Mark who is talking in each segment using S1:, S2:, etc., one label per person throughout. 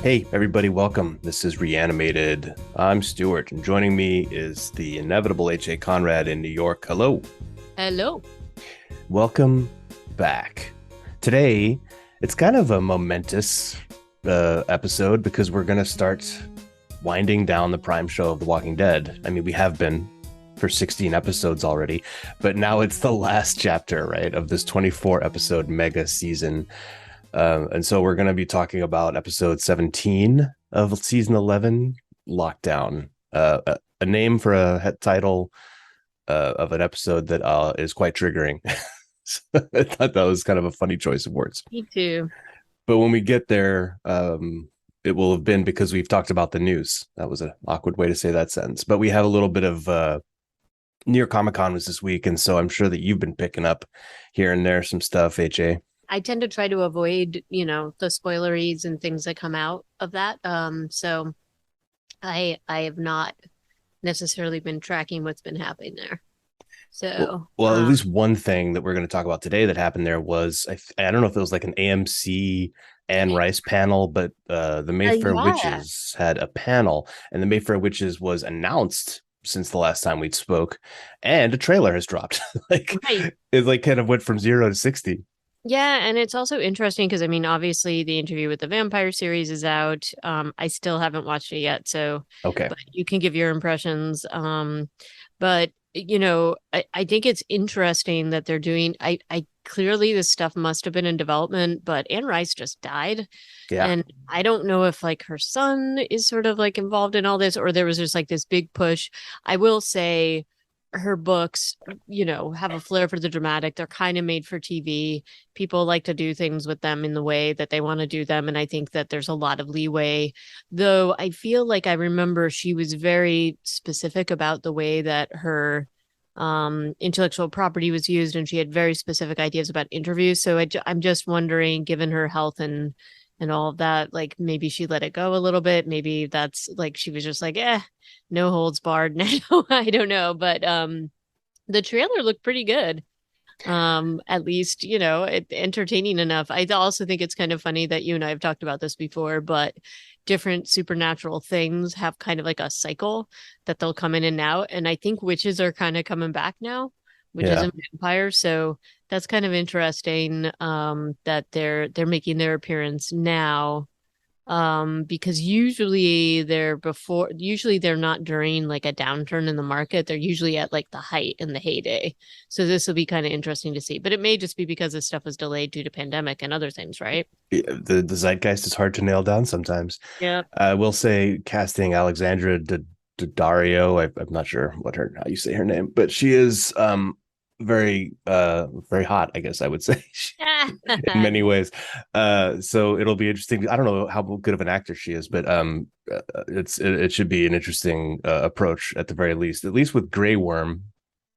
S1: Hey, everybody, welcome. This is Reanimated. I'm Stuart, and joining me is the inevitable H.A. Conrad in New York. Hello.
S2: Hello.
S1: Welcome back. Today, it's kind of a momentous episode because we're going to start winding down the prime show of The Walking Dead. I mean, we have been for 16 episodes already, but now it's the last chapter, right, of this 24 episode mega season. And so we're going to be talking about episode 17 of season 11, Lockdown, a name for a title of an episode that is quite triggering. So I thought that was kind of a funny choice of words.
S2: Me too.
S1: But when we get there, it will have been because we've talked about the news. That was an awkward way to say that sentence. But we have a little bit of New York Comic Con was this week, and so I'm sure that you've been picking up here and there some stuff, HA.
S2: I tend to try to avoid, the spoileries and things that come out of that. So I have not necessarily been tracking what's been happening there. So
S1: Well, at least one thing that we're going to talk about today that happened there was I don't know if it was like an AMC Anne Rice panel, but the Mayfair Witches had a panel, and the Mayfair Witches was announced since the last time we spoke, and a trailer has dropped.
S2: Right.
S1: It like kind of went from 0 to 60.
S2: Yeah, and it's also interesting because I mean, obviously the interview with the vampire series is out. I still haven't watched it yet, so
S1: Okay.
S2: but you can give your impressions. But I think it's interesting that they're doing I clearly this stuff must have been in development, but Anne Rice just died.
S1: Yeah.
S2: And I don't know if like her son is sort of like involved in all this, or there was just like this big push. I will say her books, have a flair for the dramatic. They're kind of made for TV. People like to do things with them in the way that they want to do them. And I think that there's a lot of leeway, though I feel like I remember she was very specific about the way that her intellectual property was used, and she had very specific ideas about interviews. So I'm just wondering, given her health and all of that, like maybe she let it go a little bit. Maybe that's like she was just like, no holds barred now. I don't know, but the trailer looked pretty good. At least, entertaining enough. I also think it's kind of funny that you and I have talked about this before, but different supernatural things have kind of like a cycle that they'll come in and out. And I think witches are kind of coming back now, witches
S1: Yeah.
S2: and vampires. So that's kind of interesting that they're making their appearance now, because usually they're not during like a downturn in the market. They're usually at like the height in the heyday. So this will be kind of interesting to see, but it may just be because this stuff was delayed due to pandemic and other things, right?
S1: The zeitgeist is hard to nail down sometimes.
S2: Yeah.
S1: I will say casting Alexandra Daddario. I'm not sure how you say her name, but she is very hot, I guess I would say, in many ways. So it'll be interesting. I don't know how good of an actor she is, but it should be an interesting approach at the very least. At least with Grey Worm,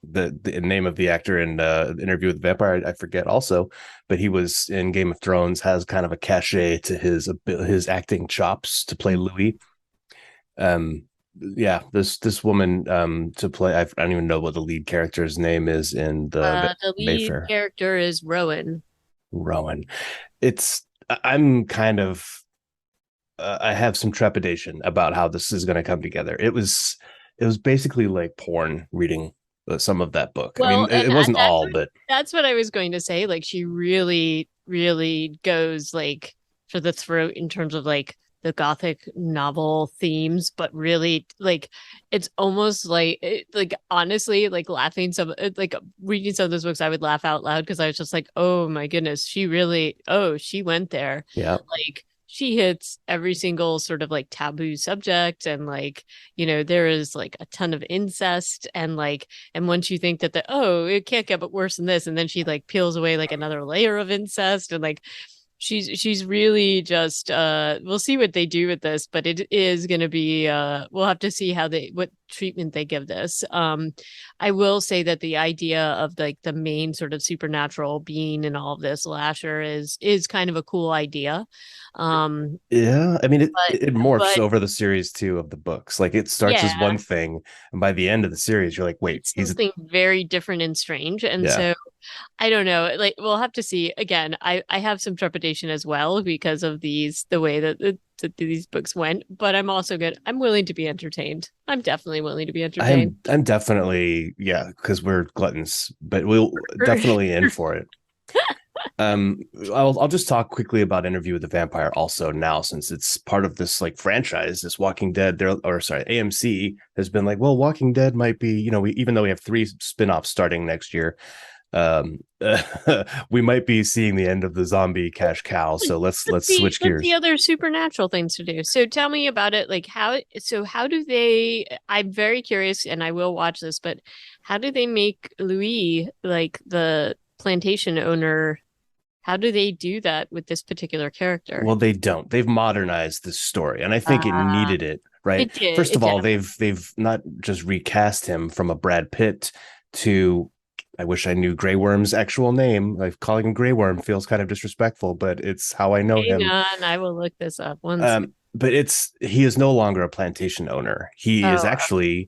S1: the name of the actor in Interview with the Vampire, I forget also, but he was in Game of Thrones, has kind of a cachet to his acting chops to play Louis. Yeah, this woman to play, I don't even know what the lead character's name is in
S2: The lead
S1: Mayfair.
S2: character is Rowan.
S1: Rowan. I'm kind of I have some trepidation about how this is going to come together. It was basically like porn reading some of that book. I
S2: Well,
S1: mean, it wasn't all, but
S2: that's what I was going to say. Like she really, really goes like for the throat in terms of like the gothic novel themes, but really like it's almost like honestly like laughing like reading some of those books, I would laugh out loud because I was just like, oh my goodness, she went there.
S1: yeah.
S2: Like she hits every single sort of like taboo subject, and like there is like a ton of incest, and like and once you think that it can't get worse than this, and then she like peels away like another layer of incest, and like she's really just we'll see what they do with this, but it is going to be we'll have to see what treatment they give this. I will say that the idea of like the main sort of supernatural being in all of this, Lasher, is kind of a cool idea.
S1: Yeah, I mean,
S2: But
S1: it morphs
S2: but
S1: over the series too of the books. Like it starts as
S2: yeah,
S1: one thing, and by the end of the series, you're like, wait,
S2: it's
S1: he's
S2: something very different and strange. And
S1: yeah,
S2: so I don't know. Like we'll have to see. Again, I have some trepidation as well because of the way that these books went, but I'm also good. I'm willing to be entertained. I'm definitely willing to be entertained.
S1: I'm definitely, yeah, because we're gluttons, but we'll definitely in for it. Um, I'll just talk quickly about Interview with the Vampire also now, since it's part of this like franchise, this Walking Dead. There, or sorry, AMC has been like, well, Walking Dead might be, even though we have 3 spin-offs starting next year, um, we might be seeing the end of the zombie cash cow. So let's switch
S2: Let's see
S1: gears.
S2: other supernatural things to do. So tell me about it. Like how do they, I'm very curious and I will watch this, but how do they make Louis like the plantation owner? How do they do that with this particular character?
S1: Well, they don't. They've modernized the story, and I think it
S2: Uh,
S1: needed it, right?
S2: it did.
S1: First
S2: It
S1: of all,
S2: did.
S1: they've not just recast him from a Brad Pitt to, I wish I knew Grey Worm's actual name. Like calling him Grey Worm feels kind of disrespectful, but it's how I know
S2: Hang
S1: him.
S2: on, I will look this up once.
S1: But he is no longer a plantation owner. He is
S2: Oh,
S1: actually,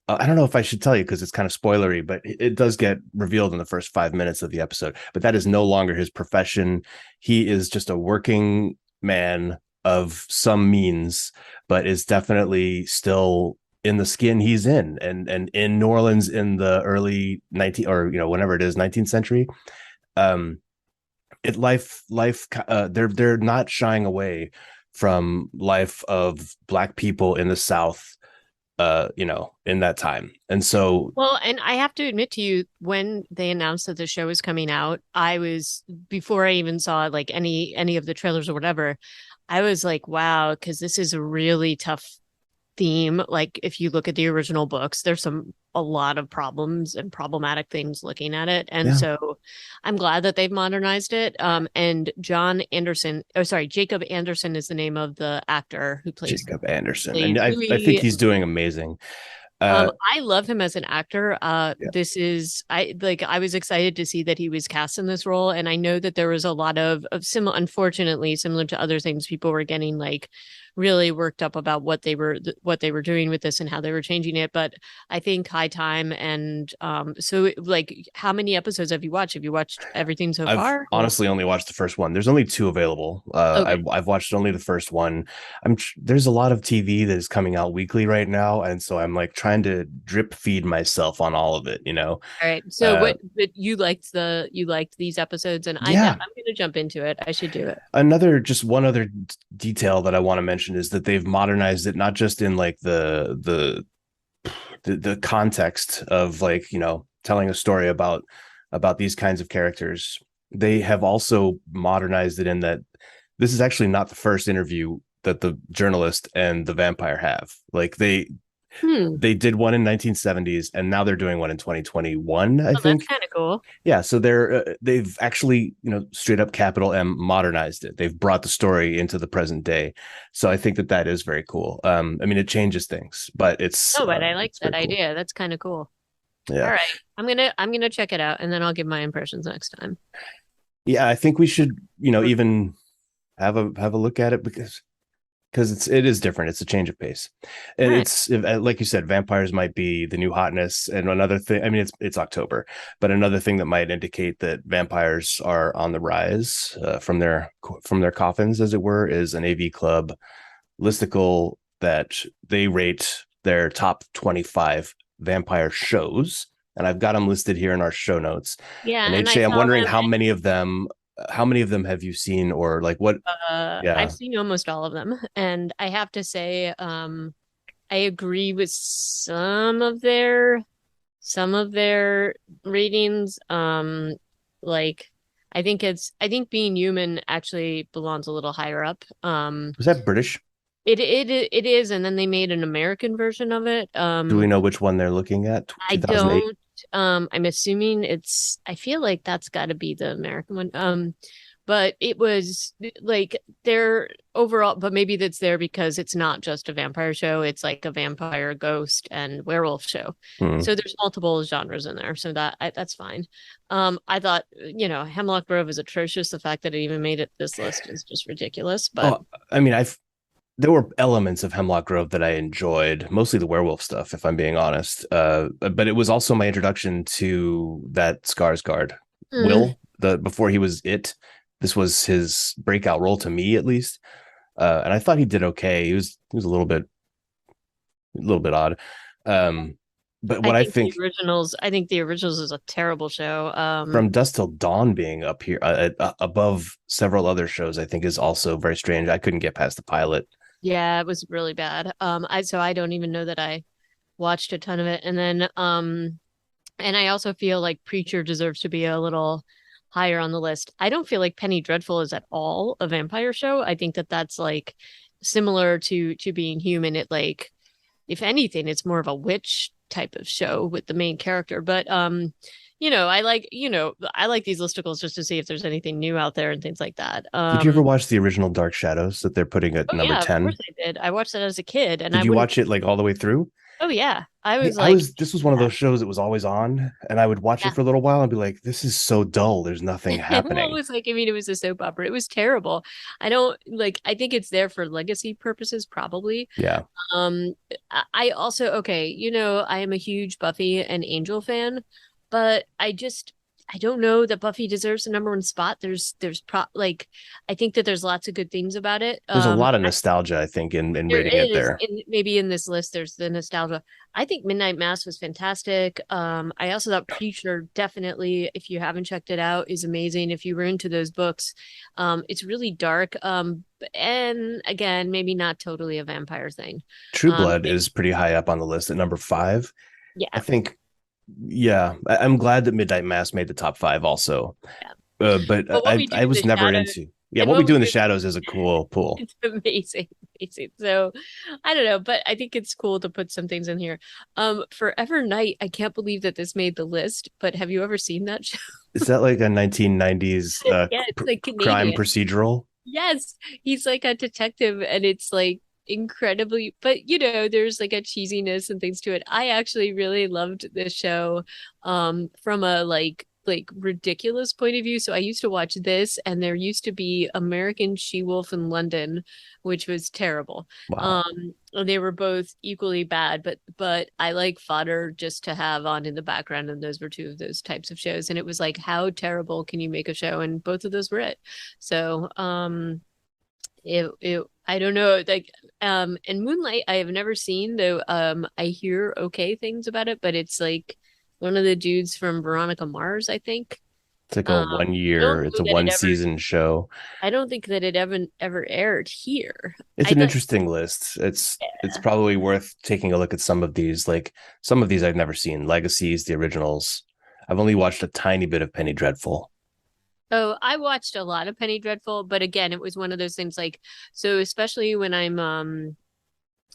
S1: I don't know if I should tell you because it's kind of spoilery, but it does get revealed in the first 5 minutes of the episode. But that is no longer his profession. He is just a working man of some means, but is definitely still in the skin he's in, and in New Orleans in the early 19 or whenever it is 19th century. Um, it life they're not shying away from life of Black people in the South, in that time. And so
S2: well, and I have to admit to you, when they announced that the show was coming out, I was before I even saw like any of the trailers or whatever, I was like, wow, because this is a really tough theme. Like if you look at the original books, there's a lot of problems and problematic things looking at it. And
S1: yeah,
S2: so I'm glad that they've modernized it. And John Anderson, oh sorry, Jacob Anderson is the name of the actor who
S1: Jacob Anderson, and
S2: plays
S1: I think
S2: Louis.
S1: he's doing amazing. uh
S2: I love him as an actor.
S1: yeah.
S2: This is I was excited to see that he was cast in this role, and I know that there was a lot of similar, unfortunately, similar to other things, people were getting like really worked up about what they were doing with this and how they were changing it. But I think high time, and so like, how many episodes have you watched? Have you watched everything so
S1: I've
S2: far?
S1: honestly only watched the first one. There's only 2 available.
S2: Okay.
S1: I've watched only the first one. There's a lot of TV that is coming out weekly right now, and so I'm like trying to drip feed myself on all of it.
S2: All right. So
S1: uh
S2: what but you liked these episodes, and
S1: yeah.
S2: I'm gonna jump into it. I should do it.
S1: Just one other detail that I want to mention is that they've modernized it, not just in like the context of like telling a story about these kinds of characters. They have also modernized it in that this is actually not the first interview that the journalist and the vampire have. Like
S2: Hmm.
S1: they did one in 1970s, and now they're doing one in 2021, I
S2: Oh, that's
S1: think.
S2: kind of cool.
S1: Yeah, so they've actually, straight up capital M modernized it. They've brought the story into the present day. So I think that that is very cool. I mean, it changes things, but
S2: Oh, but I like
S1: it's
S2: that
S1: very cool.
S2: idea. That's kind of cool. All
S1: Yeah.
S2: right. I'm gonna check it out and then I'll give my impressions next time.
S1: Yeah, I think we should, even have a look at it because it is different. It's a change of pace,
S2: All
S1: and
S2: right.
S1: it's like you said, vampires might be the new hotness. And another thing, I mean, it's October, but another thing that might indicate that vampires are on the rise, from their coffins, as it were, is an AV Club listicle that they rate their top 25 vampire shows, and I've got them listed here in our show notes.
S2: Yeah,
S1: And
S2: and I
S1: HJ, I'm
S2: saw
S1: wondering
S2: them.
S1: how many of them have you seen, or like what?
S2: I've
S1: Yeah,
S2: seen almost all of them, and I have to say, I agree with some of their ratings. Like I think Being Human actually belongs a little higher up.
S1: was that British?
S2: It is, and then they made an American version of it.
S1: Do we know which one they're looking at?
S2: I
S1: 2008.
S2: don't. I'm assuming it's. I feel like that's got to be the American one. But it was like their overall. But maybe that's there because it's not just a vampire show. It's like a vampire, ghost, and werewolf show.
S1: Hmm.
S2: So there's multiple genres in there. So that's fine. I thought Hemlock Grove is atrocious. The fact that it even made it this list is just ridiculous. But
S1: Oh, I mean, there were elements of Hemlock Grove that I enjoyed, mostly the werewolf stuff, if I'm being honest. But it was also my introduction to that Skarsgård
S2: Mm.
S1: Will, the before he was it. This was his breakout role to me, at least. And I thought he did okay. He was a little bit odd. Um, but what I think
S2: I think the originals is a terrible show.
S1: from Dusk Till Dawn being up here above several other shows, I think is also very strange. I couldn't get past the pilot.
S2: Yeah, it was really bad. I don't even know that I watched a ton of it. And I also feel like Preacher deserves to be a little higher on the list. I don't feel like Penny Dreadful is at all a vampire show. I think that that's like similar to Being Human. It like, if anything, it's more of a witch type of show with the main character. But I like these listicles just to see if there's anything new out there and things like that.
S1: Did you ever watch the original Dark Shadows that they're putting at
S2: Oh
S1: number
S2: yeah, of
S1: 10?
S2: course I did. I watched that as a kid, and
S1: Did
S2: I
S1: you
S2: wouldn't.
S1: watch it like all the way through?
S2: Oh yeah, I
S1: Hey,
S2: was like,
S1: this was one of those shows that was always on, and I would watch it
S2: yeah.
S1: for a little while and be like, this is so dull. There's nothing
S2: Well, it
S1: happening.
S2: was like, I mean, it was a soap opera. It was terrible. I don't like. I think it's there for legacy purposes, probably.
S1: Yeah.
S2: Um, I also okay. I am a huge Buffy and Angel fan, but I don't know that Buffy deserves the number one spot. I think that there's lots of good things about it.
S1: There's a lot of nostalgia, I think, in
S2: There
S1: rating it
S2: is,
S1: there.
S2: maybe in this list, there's the nostalgia. I think Midnight Mass was fantastic. I also thought Preacher, definitely, if you haven't checked it out, is amazing. If you were into those books, it's really dark. And again, maybe not totally a vampire thing.
S1: True Blood is pretty high up on the list at number 5. I
S2: Yeah,
S1: think, yeah, I'm glad that Midnight Mass made the top 5 also.
S2: yeah.
S1: But
S2: But what we do
S1: I
S2: in
S1: was
S2: the
S1: never
S2: shadows,
S1: into. Yeah,
S2: and
S1: what we
S2: what
S1: do
S2: we
S1: in the
S2: do,
S1: shadows is a cool pool.
S2: it's amazing, amazing. So I don't know, but I think it's cool to put some things in here. Forever Night, I can't believe that this made the list, but have you ever seen that show?
S1: Is that like a 1990s
S2: Yeah, it's like
S1: crime
S2: Canadian.
S1: procedural?
S2: Yes, he's like a detective, and it's like incredibly, but there's like a cheesiness and things to it. I actually really loved this show from a like ridiculous point of view. So I used to watch this, and there used to be American She-Wolf in London, which was terrible.
S1: Wow.
S2: And they were both equally bad, but I like fodder just to have on in the background, and those were two of those types of shows. And it was like, how terrible can you make a show? And both of those were it. So it I don't know, like and Moonlight I have never seen, though I hear okay things about it, but it's like one of the dudes from Veronica Mars, I think.
S1: It's like a
S2: um I don't
S1: it's
S2: know
S1: a
S2: that it
S1: one
S2: ever
S1: season show.
S2: I don't think that it ever aired here.
S1: It's
S2: I
S1: an
S2: thought,
S1: interesting list. It's
S2: yeah.
S1: probably worth taking a look at some of these. Like some of these I've never seen. Legacies, the originals. I've only watched a tiny bit of Penny Dreadful.
S2: Oh, I watched a lot of Penny Dreadful, but again, it was one of those things like, so especially when I'm on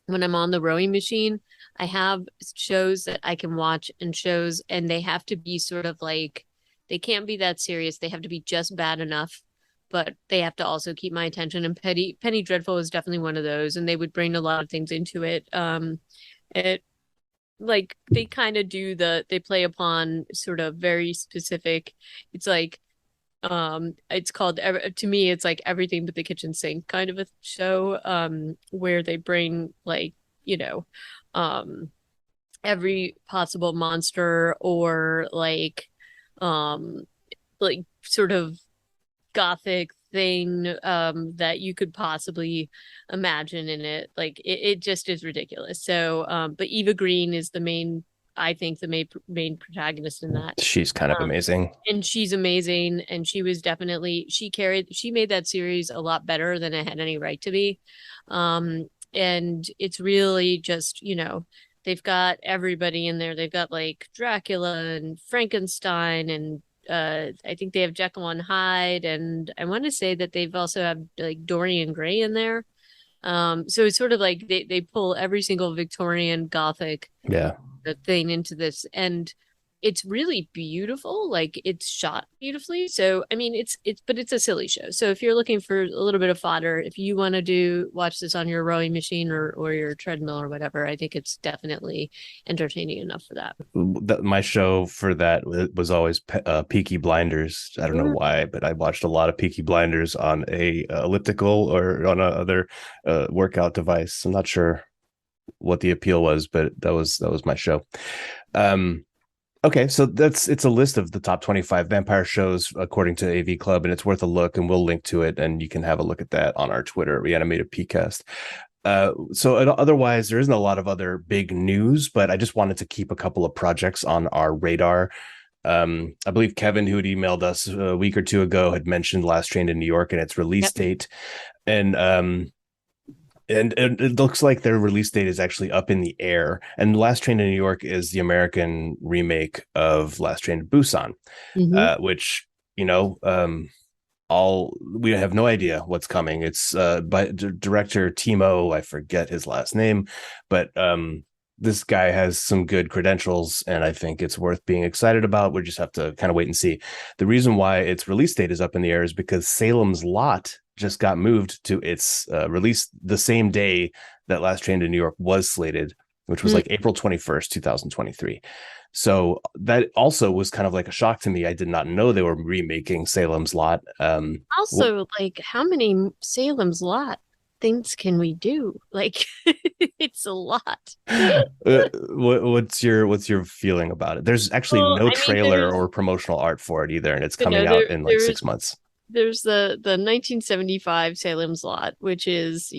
S2: the rowing machine, I have shows that I can watch, and shows, and they have to be sort of like, they can't be that serious. They have to be just bad enough, but they have to also keep my attention. And Penny Dreadful is definitely one of those, and they would bring a lot of things into it. It like they kind of they play upon sort of very specific. It's like it's called, to me it's like Everything But the Kitchen Sink kind of a show, where they bring like, you know um every possible monster, or um like sort of gothic thing that you could possibly imagine in it. Like it just is ridiculous. So but Eva Green is I think the main protagonist in that.
S1: She's kind of
S2: um,
S1: amazing.
S2: and she's amazing, and she made that series a lot better than it had any right to be. And it's really just, they've got everybody in there. They've got like Dracula and Frankenstein, and I think they have Jekyll and Hyde, and I want to say that they've also have like Dorian Gray in there. So it's sort of like they pull every single Victorian Gothic
S1: Yeah.
S2: thing into this, and it's really beautiful. Like it's shot beautifully. So I mean, but it's a silly show. So if you're looking for a little bit of fodder, if you want to watch this on your rowing machine or your treadmill or whatever, I think it's definitely entertaining enough for that.
S1: My show for that was always Peaky Blinders. I don't know
S2: Mhm.
S1: why, but I watched a lot of Peaky Blinders on a elliptical or on a other workout device. I'm not sure what the appeal was, but that was my show. Um, Okay, so it's a list of the top 25 vampire shows according to AV Club, and it's worth a look, and we'll link to it, and you can have a look at that on our Twitter, Reanimated PCast. Otherwise, there isn't a lot of other big news, but I just wanted to keep a couple of projects on our radar. I believe Kevin, who had emailed us a week or two ago, had mentioned Last Train to New York and its release
S2: Yep.
S1: date, and it looks like their release date is actually up in the air. And Last Train to New York is the American remake of Last Train to Busan,
S2: Hmm.
S1: which you know, all we have no idea what's coming. It's by director Timo, I forget his last name, but this guy has some good credentials, and I think it's worth being excited about. We just have to kind of wait and see. The reason why its release date is up in the air is because Salem's Lot just got moved to its release the same day that Last Train to New York was slated, which was like April 21st, 2023. So that also was kind of like a shock to me. I did not know they were remaking Salem's Lot.
S2: Also, like, how many Salem's Lot things can we do? Like, it's a lot.
S1: What's your feeling about it? There's actually
S2: Well,
S1: no
S2: I mean,
S1: trailer or promotional art for it either, and it's
S2: you know,
S1: coming out in like 6 months.
S2: there's the 1975 Salem's Lot, which is,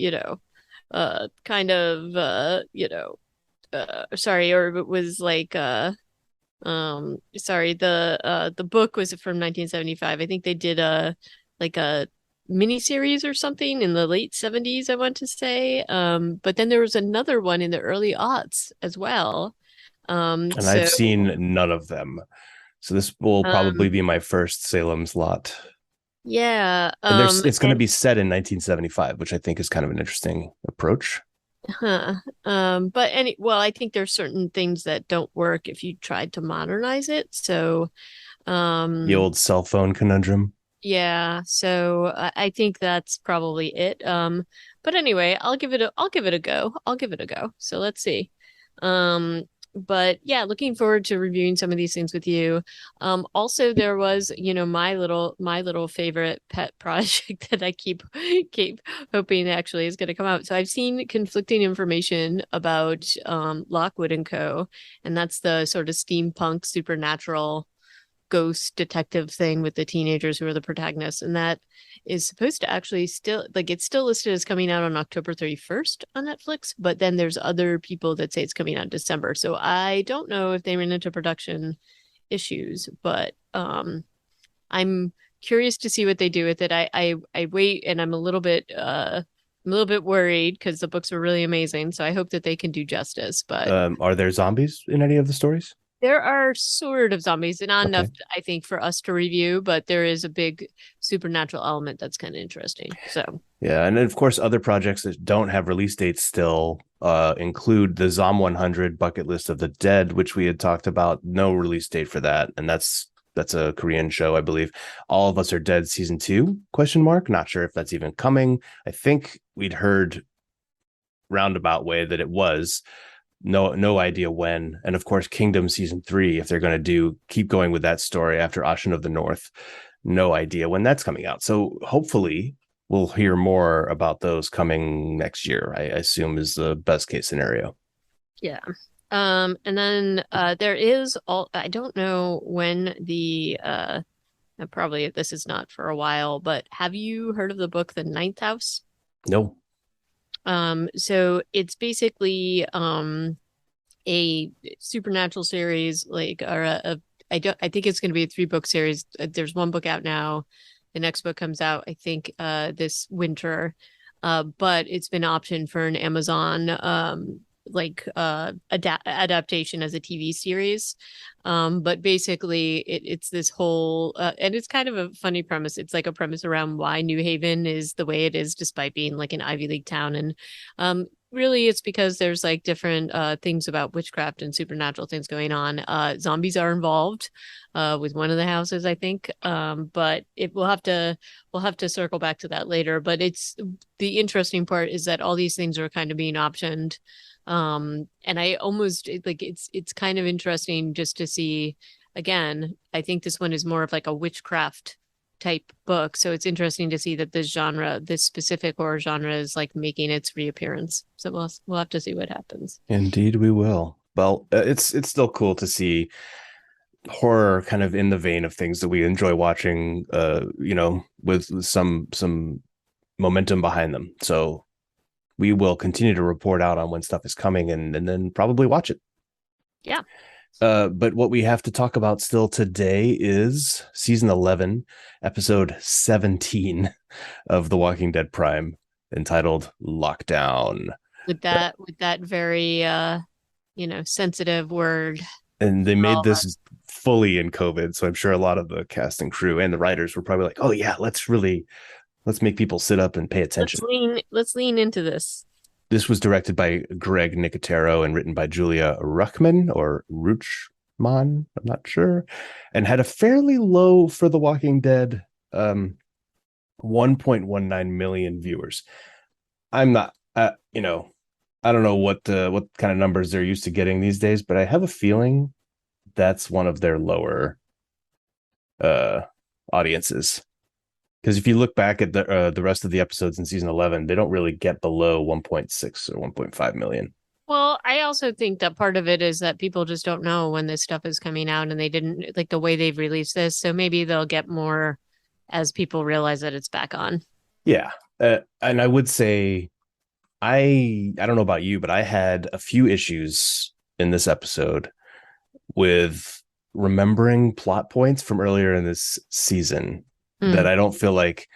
S2: kind of, sorry, or it was like, sorry, the book was from 1975. I think they did a miniseries or something in the late 70s, I want to say. But then there was another one in the early aughts as well.
S1: And I've
S2: So
S1: seen none of them. So this will probably
S2: um
S1: be my first Salem's Lot.
S2: yeah,
S1: And it's going to
S2: and
S1: be set in 1975, which I think is kind of an interesting approach.
S2: huh. But well, I think there's certain things that don't work if you tried to modernize it. So
S1: The
S2: um
S1: old cell phone conundrum.
S2: yeah, so I think that's probably it. But anyway, I'll give it a go. I'll give it a go. So let's see. Um, but yeah, looking forward to reviewing some of these things with you. Also there was, my little favorite pet project that I keep hoping actually is going to come out. So I've seen conflicting information about Lockwood and Co. And that's the sort of steampunk supernatural ghost detective thing with the teenagers who are the protagonists, and that is supposed to actually still, like, it's still listed as coming out on October 31st on Netflix, but then there's other people that say it's coming out in December, so I don't know if they ran into production issues, but I'm curious to see what they do with it. I wait, and I'm a little bit worried because the books were really amazing, so I hope that they can do justice, but
S1: Are there zombies in any of the stories?
S2: there are sort of zombies, not enough,
S1: Okay.
S2: I think, for us to review, but there is a big supernatural element that's kind of interesting. So,
S1: Yeah, and then of course, other projects that don't have release dates still include the Zom 100 Bucket List of the Dead, which we had talked about. No release date for that, and that's a Korean show, I believe. All of Us Are Dead season 2? Question mark. Not sure if that's even coming. I think we'd heard roundabout way that it was. No idea when. And of course, Kingdom season 3, if they're going to keep going with that story after Ocean of the North, no idea when that's coming out. So hopefully we'll hear more about those coming next year, I assume is the best case scenario.
S2: yeah. And then there is all, I don't know when probably this is not for a while, but have you heard of the book The Ninth House?
S1: No.
S2: So it's basically a supernatural series, like, or I think it's going to be a 3 book series. There's one book out now. The next book comes out, I think, this winter. But it's been optioned for an Amazon adaptation as a TV series. But basically it's this whole and it's kind of a funny premise. It's like a premise around why New Haven is the way it is despite being like an Ivy League town. And really it's because there's like different things about witchcraft and supernatural things going on. Zombies are involved with one of the houses, I think. But we'll have to circle back to that later. But it's the interesting part is that all these things are kind of being optioned. And I almost like it's kind of interesting just to see again. I think this one is more of like a witchcraft type book, so it's interesting to see that this specific horror genre is like making its reappearance. So we'll have to see what happens.
S1: Indeed we will. Well, it's still cool to see horror kind of in the vein of things that we enjoy watching, with some momentum behind them. So we will continue to report out on when stuff is coming and then probably watch it.
S2: Yeah.
S1: But what we have to talk about still today is season 11, episode 17 of The Walking Dead Prime, entitled Lockdown.
S2: With that very sensitive word.
S1: And they made
S2: All
S1: this
S2: us.
S1: fully in COVID. So I'm sure a lot of the cast and crew and the writers were probably like, oh yeah, let's make people sit up and pay attention.
S2: Let's lean into this.
S1: This was directed by Greg Nicotero and written by Julia Ruchman or Ruchman, I'm not sure, and had a fairly low for The Walking Dead, 1.19 million viewers. I'm not, I don't know what kind of numbers they're used to getting these days, but I have a feeling that's one of their lower uh audiences. Because if you look back at the rest of the episodes in season 11, they don't really get below 1.6 or 1.5 million.
S2: Well, I also think that part of it is that people just don't know when this stuff is coming out and they didn't like the way they've released this. So maybe they'll get more as people realize that it's back on.
S1: Yeah, and I would say I don't know about you, but I had a few issues in this episode with remembering plot points from earlier in this season that
S2: Mm.
S1: I don't feel like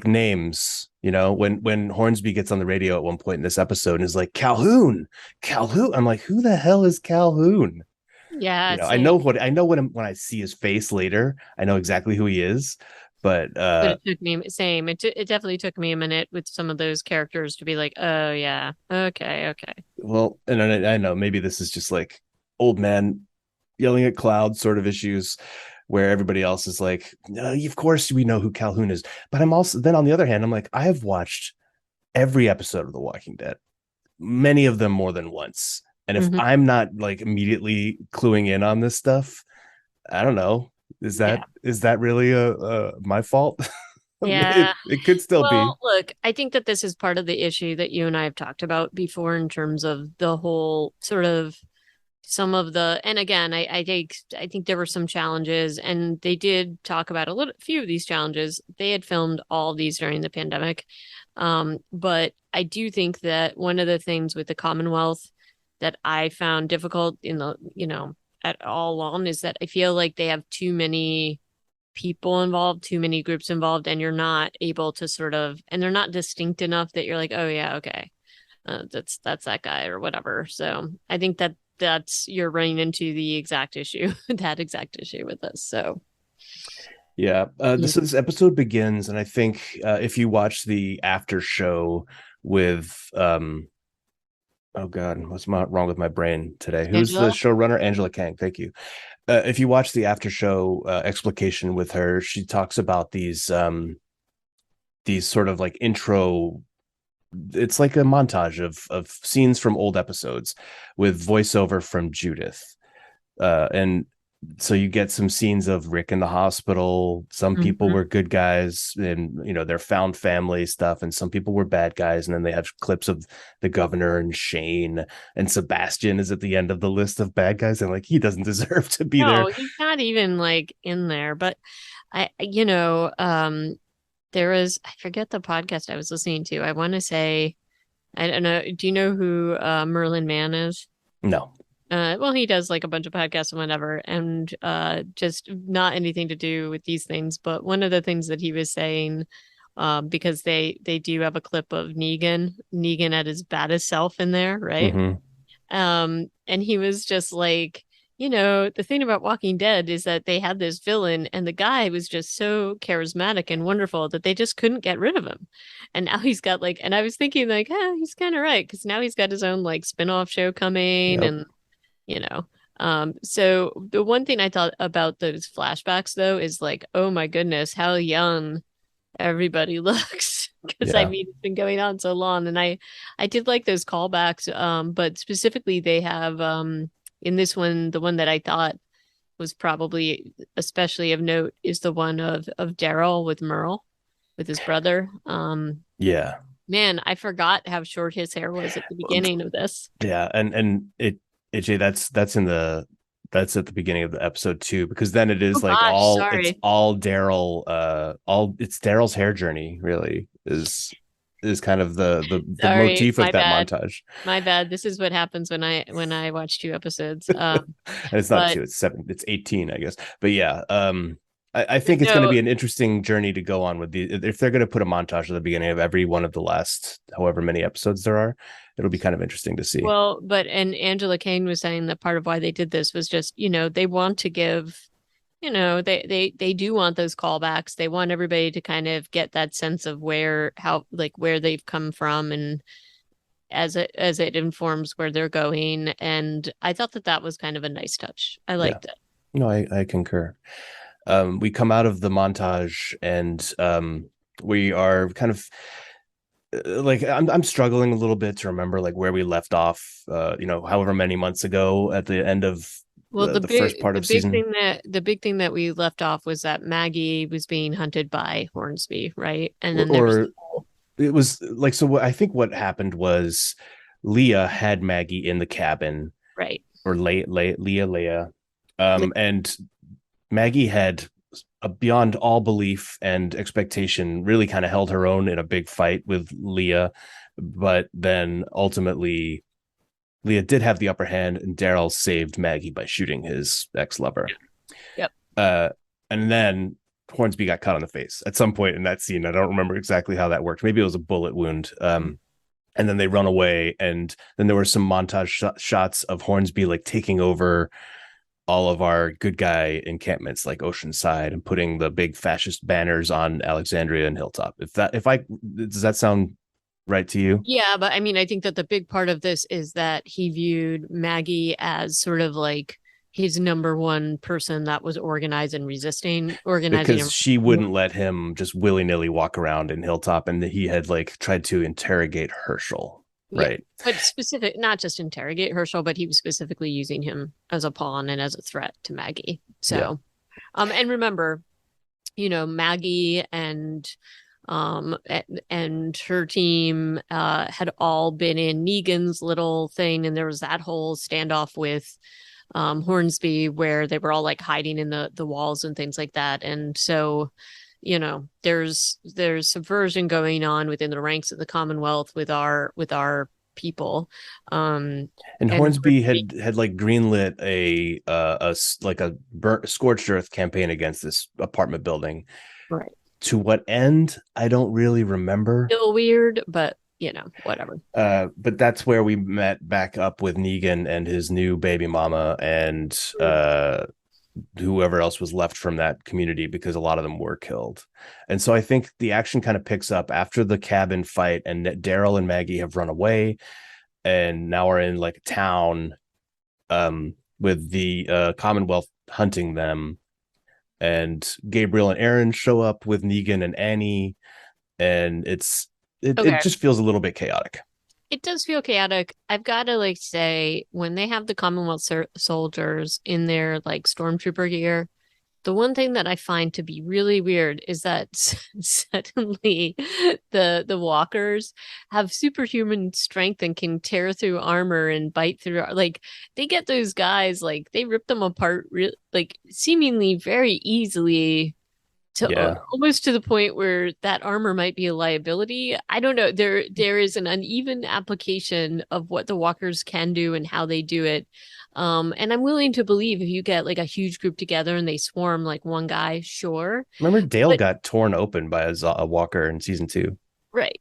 S1: names, when Hornsby gets on the radio at one point in this episode and is like Calhoun. I'm like, who the hell is Calhoun?
S2: Yeah,
S1: I
S2: same.
S1: know when I see his face later, I know exactly who he is, but
S2: But it took me same. It definitely took me a minute with some of those characters to be like, oh yeah, okay, okay.
S1: well, and I know maybe this is just like old man yelling at clouds sort of issues where everybody else is like, no, of course we know who Calhoun is. But I'm also, then on the other hand, I'm like, I have watched every episode of The Walking Dead, many of them more than once. And if
S2: Hmm.
S1: I'm not like immediately cluing in on this stuff, I don't know.
S2: Yeah,
S1: Is that really my fault?
S2: yeah.
S1: It could still be.
S2: Well, look, I think that this is part of the issue that you and I have talked about before in terms of the whole sort of some of the, and again, I think there were some challenges and they did talk about a few of these challenges. They had filmed all of these during the pandemic. But I do think that one of the things with the Commonwealth that I found difficult in at all along is that I feel like they have too many people involved, too many groups involved, and you're not able to sort of, and they're not distinct enough that you're like, oh yeah, okay, that's that guy or whatever. So I think that that's you're running into the exact issue, that exact issue with this. So
S1: Yeah.
S2: yeah.
S1: This episode begins, and I think if you watch the after show with oh god, what's wrong with my brain today? Who's the
S2: Angela.
S1: showrunner? Angela Kang. Thank you. If you watch the after show explication with her, she talks about these sort of like intro. It's like a montage of scenes from old episodes with voiceover from Judith, and so you get some scenes of Rick in the hospital. Some people
S2: Mhm.
S1: were good guys and their found family stuff, and some people were bad guys. And then they have clips of the governor and Shane, and Sebastian is at the end of the list of bad guys, and like he doesn't deserve to be there.
S2: No, he's not even like in there. But there was, I forget the podcast I was listening to. I want to say, I don't know. Do you know who Merlin Mann is?
S1: No.
S2: Well, he does like a bunch of podcasts and whatever, and just not anything to do with these things. But one of the things that he was saying, because they do have a clip of Negan at his baddest self in there, right?
S1: Mm-hmm.
S2: And he was just like, the thing about Walking Dead is that they had this villain and the guy was just so charismatic and wonderful that they just couldn't get rid of him. And now he's got like, and I was thinking like, he's kind of right because now he's got his own like spin-off show coming
S1: Yep.
S2: and you know. So the one thing I thought about those flashbacks though is like, oh my goodness, how young everybody looks. Because I
S1: Yeah.
S2: mean it's been going on so long. And I did like those callbacks. But specifically they have in this one, the one that I thought was probably especially of note is the one of Daryl with Merle, with his brother.
S1: Yeah.
S2: Man, I forgot how short his hair was at the beginning of this.
S1: Yeah. And AJ, that's in That's at the beginning of the episode 2, because then it
S2: Oh
S1: is like
S2: gosh,
S1: it's
S2: sorry.
S1: all Daryl, all it's Daryl's hair journey, really, is kind of the
S2: Sorry,
S1: motif of
S2: my
S1: that
S2: bad.
S1: montage.
S2: My bad. This is what happens when I watch 2 episodes.
S1: And it's not
S2: But
S1: 2, it's 7, it's 18, I guess. But yeah, I think it's going to
S2: no,
S1: be an interesting journey to go on with the, if they're going to put a montage at the beginning of every one of the last however many episodes there are, it'll be kind of interesting to see.
S2: well, but and Angela Kane was saying that part of why they did this was just, they want to give, they do want those callbacks. They want everybody to kind of get that sense of where they've come from, and as it informs where they're going. And I thought that that was kind of a nice touch. I
S1: Yeah,
S2: liked it.
S1: no, I concur. We come out of the montage, and we are kind of like, I'm struggling a little bit to remember like where we left off, however many months ago at the end of
S2: Well,
S1: the first part
S2: the
S1: of
S2: big
S1: season.
S2: thing that we left off was that Maggie was being hunted by Hornsby, right? And then there was
S1: Or it was like, so what I think what happened was Leah had Maggie in the cabin,
S2: right.
S1: or Leah, and Maggie had, beyond all belief and expectation, really kind of held her own in a big fight with Leah, but then ultimately Leah did have the upper hand, and Daryl saved Maggie by shooting his ex-lover.
S2: Yep.
S1: Uh, and then Hornsby got cut on the face at some point in that scene. I don't remember exactly how that worked. Maybe it was a bullet wound. And then they run away, and then there were some montage shots of Hornsby like taking over all of our good guy encampments like Oceanside, and putting the big fascist banners on Alexandria and Hilltop. Does that sound right to you?
S2: Yeah, but I mean, I think that the big part of this is that he viewed Maggie as sort of like his number one person that was organizing
S1: Because
S2: and
S1: she wouldn't let him just willy-nilly walk around in Hilltop, and he had like tried to interrogate Herschel,
S2: yeah.
S1: right?
S2: But not just interrogate Herschel, but he was specifically using him as a pawn and as a threat to Maggie.
S1: Yeah.
S2: So, and remember, Maggie and her team had all been in Negan's little thing, and there was that whole standoff with Hornsby where they were all like hiding in the walls and things like that. And so, there's subversion going on within the ranks of the Commonwealth with our people.
S1: And
S2: And
S1: Hornsby had like greenlit a burnt scorched earth campaign against this apartment building.
S2: right.
S1: To what end? I don't really remember.
S2: Still weird, but whatever.
S1: But that's where we met back up with Negan and his new baby mama, and whoever else was left from that community, because a lot of them were killed. And so I think the action kind of picks up after the cabin fight, and Daryl and Maggie have run away, and now we're in like a town, with the Commonwealth hunting them, and Gabriel and Aaron show up with Negan and Annie, and it
S2: Okay.
S1: just feels a little bit chaotic.
S2: It does feel chaotic. I've got to like say, when they have the Commonwealth soldiers in their like stormtrooper gear, the one thing that I find to be really weird is that suddenly the walkers have superhuman strength and can tear through armor and bite through, like, they get those guys, like they rip them apart like seemingly very easily, to
S1: Yeah.
S2: almost to the point where that armor might be a liability. I don't know. There is an uneven application of what the walkers can do and how they do it. And I'm willing to believe if you get like a huge group together and they swarm like one guy, sure.
S1: Remember, Dale
S2: But
S1: got torn open by a walker in season 2.
S2: right,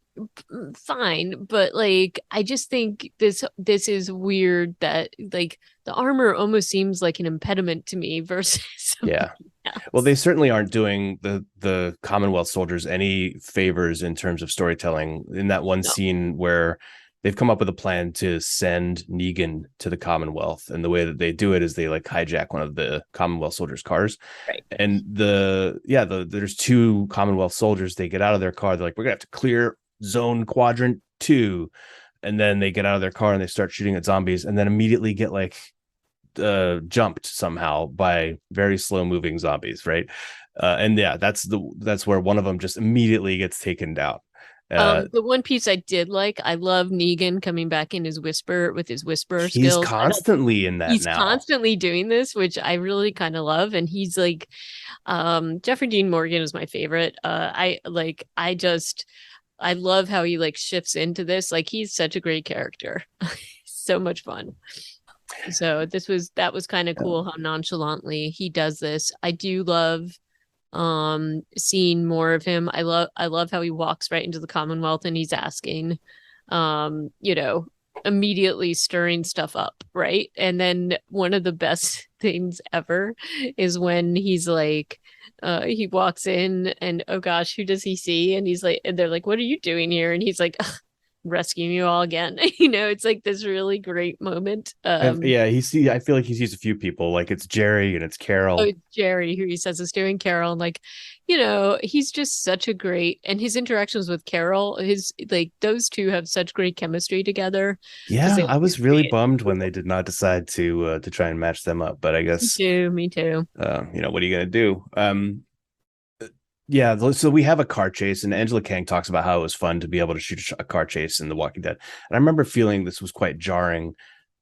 S2: fine. But like, I just think this is weird that like the armor almost seems like an impediment to me versus
S1: Yeah.
S2: something
S1: Well,
S2: else.
S1: they certainly aren't doing the Commonwealth soldiers any favors in terms of storytelling. In that one
S2: No,
S1: scene where they've come up with a plan to send Negan to the Commonwealth, and the way that they do it is they like hijack one of the Commonwealth soldiers' cars,
S2: right.
S1: and there's 2 Commonwealth soldiers. They get out of their car. They're like, we're gonna have to clear zone quadrant 2, and then they get out of their car and they start shooting at zombies, and then immediately get like jumped somehow by very slow moving zombies, right? And yeah, that's where one of them just immediately gets taken down.
S2: The one piece I did like, I love Negan coming back in his whisper with his whisperer
S1: He's
S2: skills.
S1: constantly in that
S2: He's
S1: now.
S2: constantly doing this, which I really kind of love. And he's like, Jeffrey Dean Morgan is my favorite. I love how he like shifts into this. Like he's such a great character. So much fun. So that was kind of cool how nonchalantly he does this. I do love seeing more of him. I love how he walks right into the Commonwealth and he's asking, you know, immediately stirring stuff up, right? And then one of the best things ever is when he's like he walks in and oh gosh, who does he see? And he's like, and they're like, what are you doing here? And he's like, rescuing you all again. You know, it's like this really great moment.
S1: Yeah, I feel like he's used a few people. Like it's Jerry and it's
S2: Oh,
S1: Carol.
S2: Jerry, who he says is doing Carol, and like, you know, he's just such a great, and his interactions with Carol, his like those two have such great chemistry together because
S1: Yeah,
S2: they
S1: I
S2: always
S1: was really
S2: create.
S1: bummed when they did not decide to try and match them up. But I
S2: Me
S1: guess
S2: too, me too.
S1: what are you gonna do? Yeah, so we have a car chase, and Angela Kang talks about how it was fun to be able to shoot a car chase in The Walking Dead. And I remember feeling this was quite jarring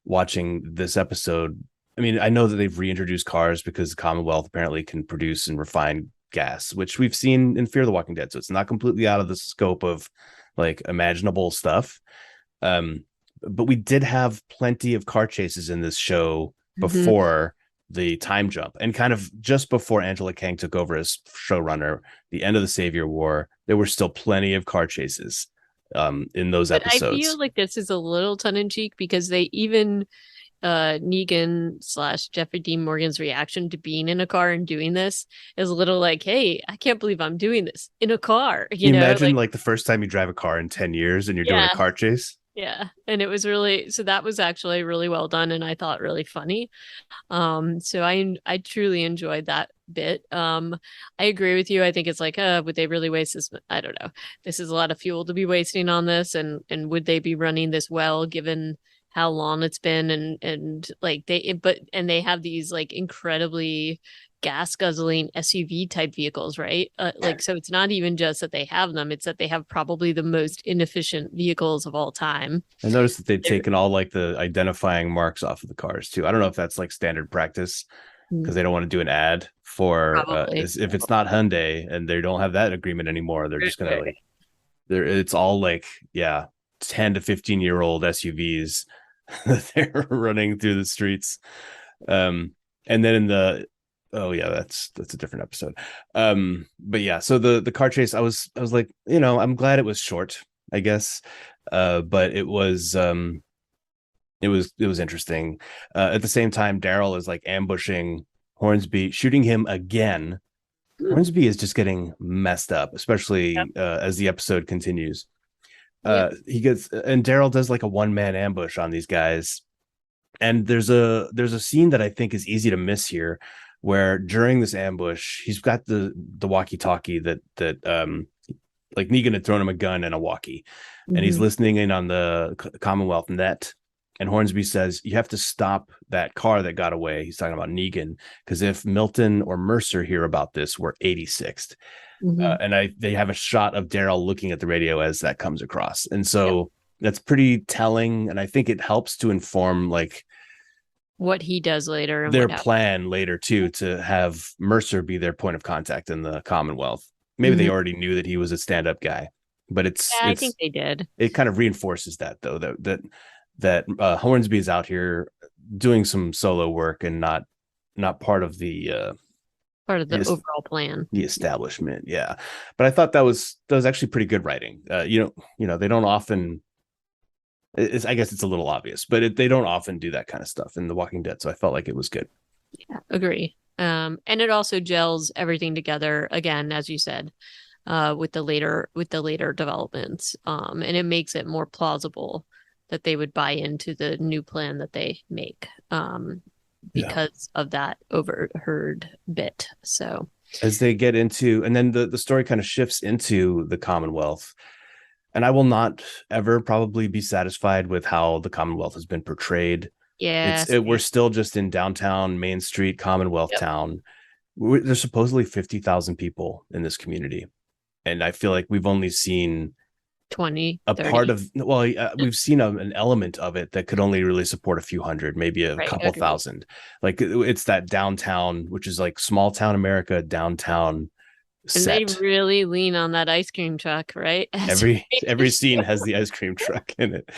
S1: watching this episode. I mean, I know that they've reintroduced cars because the Commonwealth apparently can produce and refine gas, which we've seen in Fear the Walking Dead. So it's not completely out of the scope of like imaginable stuff. Um, but we did have plenty of car chases in this show
S2: Mm-hmm.
S1: before the time jump, and kind of just before Angela Kang took over as showrunner, the end of the Savior War, there were still plenty of car chases in those
S2: But I feel
S1: episodes.
S2: like this is a little tongue in cheek because they even Negan slash Jeffrey Dean Morgan's reaction to being in a car and doing this is a little like, hey, I can't believe I'm doing this in a car, you
S1: You
S2: know,
S1: imagine
S2: like
S1: like the first time you drive a car in 10 years and you're doing a
S2: yeah.
S1: car chase.
S2: Yeah, and it was really so that was actually really well done and I thought really funny. So I truly enjoyed that bit. I agree with you. I think it's like, would they really waste this? I don't know. This is a lot of fuel to be wasting on this, and would they be running this well given how long it's been and like they have these like incredibly gas guzzling SUV type vehicles, right? Like so it's not even just that they have them, it's that they have probably the most inefficient vehicles of all time.
S1: I noticed that they've
S2: They're
S1: taken all like the identifying marks off of the cars too. I don't know if that's like standard practice because they don't want to do an ad for
S2: probably
S1: if it's not Hyundai and they don't have that agreement anymore, they're just gonna like it's all like, yeah, 10 to 15-year-old SUVs that they're running through the streets. And then in the oh yeah, that's a different episode. But yeah, so the car chase, I was like, I'm glad it was short, I guess. But it was interesting. At the same time, Daryl is like ambushing Hornsby, shooting him again. Hornsby is just getting messed up,
S2: Yep.
S1: especially as the episode continues.
S2: Yep.
S1: He gets and Daryl does like a one-man ambush on these guys, and there's a scene that I think is easy to miss here, where during this ambush he's got the walkie-talkie that like Negan had thrown him a gun and a walkie, and he's
S2: Mhm.
S1: listening in on the Commonwealth net. And Hornsby says, you have to stop that car that got away. He's talking about Negan, because if Milton or Mercer hear about this, we're 86th.
S2: Mhm.
S1: And they have a shot of Daryl looking at the radio as that comes across. And
S2: Yep.
S1: so that's pretty telling. And I think it helps to inform like
S2: What he does later and
S1: their
S2: what happens.
S1: plan later too, to have Mercer be their point of contact in the Commonwealth. Maybe they
S2: Mhm.
S1: already knew that he was a stand-up guy, but
S2: Yeah, I think they did.
S1: it kind of reinforces that though, that Hornsby is out here doing some solo work and not part of
S2: Part of the
S1: the
S2: overall plan.
S1: the establishment. Yeah, but I thought that was actually pretty good writing. They don't often. I guess it's a little obvious, but they don't often do that kind of stuff in The Walking Dead. So I felt like it was good.
S2: Yeah, agree. And it also gels everything together again, as you said, with the later developments. And it makes it more plausible that they would buy into the new plan that they make.
S1: Yeah.
S2: Because of that overheard bit. So
S1: As they get into, and then the story kind of shifts into the Commonwealth. And I will not ever probably be satisfied with how the Commonwealth has been portrayed.
S2: yeah,
S1: We're still just in downtown Main Street, Commonwealth
S2: yep.
S1: Town. There's supposedly 50,000 people in this community, and I feel like we've only seen
S2: 20,
S1: a part
S2: 30.
S1: of, well, we've seen an element of it that could only really support a few hundred, maybe a
S2: Right.
S1: couple
S2: Okay.
S1: thousand. Like it's that downtown, which is like small town America downtown
S2: And they
S1: set.
S2: really lean on that ice cream truck, right?
S1: Every scene has the ice cream truck in it.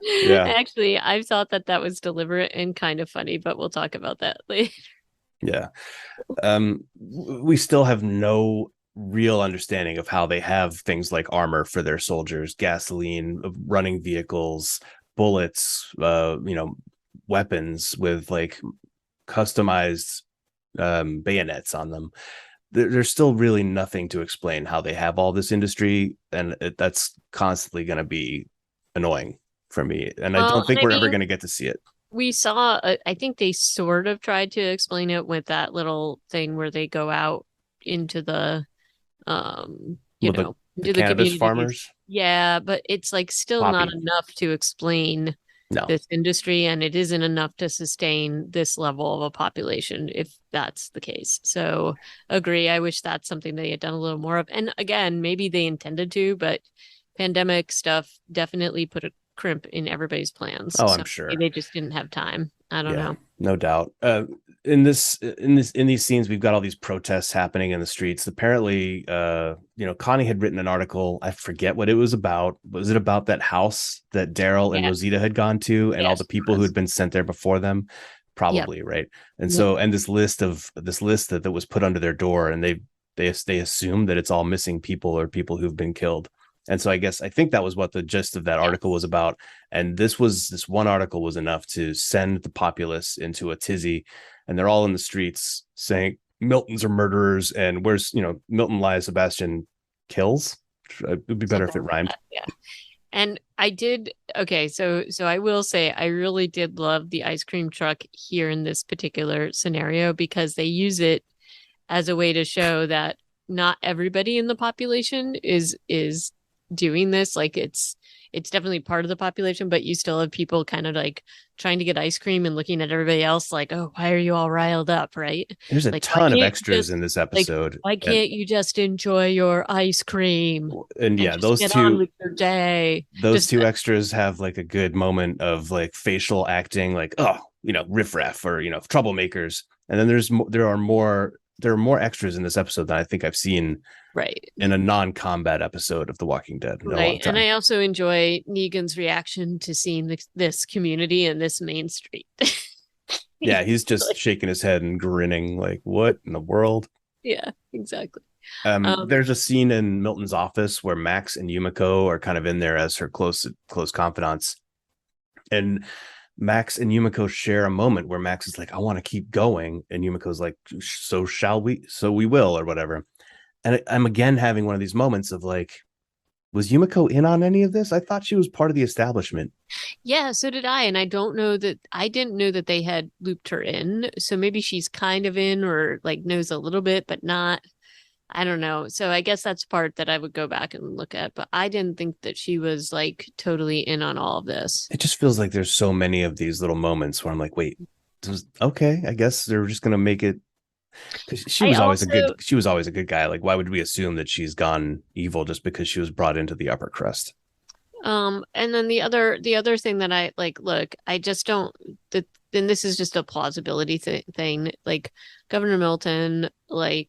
S1: Yeah.
S2: Actually, I thought that that was deliberate and kind of funny, but we'll talk about that later.
S1: Yeah. We still have no real understanding of how they have things like armor for their soldiers, gasoline, running vehicles, bullets, weapons with like customized bayonets on them. There's still really nothing to explain how they have all this industry, and that's constantly going to be annoying for me. And I
S2: Well,
S1: don't
S2: and
S1: think
S2: I
S1: we're ever
S2: mean,
S1: going to get to see it.
S2: we saw, I think they sort of tried to explain it with that little thing where they go out into the,
S1: With the
S2: into the
S1: cannabis
S2: communities.
S1: farmers,
S2: Yeah, but it's like still not
S1: poppy,
S2: enough to explain
S1: no.
S2: this industry, and it isn't enough to sustain this level of a population if that's the case. So agree. I wish that's something they had done a little more of. And again, maybe they intended to, but pandemic stuff definitely put a crimp in everybody's plans.
S1: Oh,
S2: So
S1: I'm
S2: maybe
S1: sure.
S2: they just didn't have time. I don't
S1: Yeah,
S2: know.
S1: no doubt. In these scenes, we've got all these protests happening in the streets. Apparently, Connie had written an article. I forget what it was about. Was it about that house that Daryl and
S2: Yeah.
S1: Rosita had gone to, and all the
S2: Yes, it
S1: people who
S2: was.
S1: had been sent there before them?
S2: Yep.
S1: Probably, right. And
S2: Yep.
S1: so, and this list that was put under their door, and they assume that it's all missing people or people who've been killed. And so I think that was what the gist of that article was
S2: Yes.
S1: about. And this one article was enough to send the populace into a tizzy. And they're all in the streets saying Milton's are murderers, and where's Milton lies, Sebastian kills. It would be better if
S2: Something
S1: it
S2: like
S1: rhymed.
S2: that. Yeah. And I did okay, so I will say I really did love the ice cream truck here in this particular scenario because they use it as a way to show that not everybody in the population is doing this. Like it's definitely part of the population, but you still have people kind of like trying to get ice cream and looking at everybody else like, oh, why are you all riled up, right?
S1: There's a
S2: Like why
S1: ton of
S2: can't you
S1: extras
S2: just
S1: in this
S2: like
S1: episode,
S2: why can't you just enjoy your ice cream
S1: and
S2: and
S1: yeah,
S2: just get on with your day?
S1: those
S2: Just
S1: two extras have like a good moment of like facial acting, like, oh, riffraff, or troublemakers. And then there are more extras in this episode than I think I've seen
S2: right.
S1: in a non-combat episode of The Walking Dead in a long
S2: Right. And
S1: time.
S2: I also enjoy Negan's reaction to seeing this community and this main street.
S1: Yeah, he's just
S2: Like,
S1: shaking his head and grinning, like, what in the world?
S2: yeah, exactly.
S1: There's a scene in Milton's office where Max and Yumiko are kind of in there as her close confidants, and Max and Yumiko share a moment where Max is like, I want to keep going, and Yumiko's like, so shall we? So we will, or whatever. And I'm again having one of these moments of like, was Yumiko in on any of this? I thought she was part of the establishment.
S2: Yeah, so did I. And I didn't know that they had looped her in. So maybe she's kind of in or like knows a little bit, but not. I don't know. So I guess that's part that I would go back and look at. But I didn't think that she was like totally in on all of this.
S1: It just feels like there's so many of these little moments where I'm like, wait, okay, I guess they're just gonna make it, because
S2: I also
S1: she was always a good guy. Like, why would we assume that she's gone evil just because she was brought into the upper crust?
S2: and then the other thing that I like, look, I just don't that then this is just a plausibility thing. Like Governor Milton, I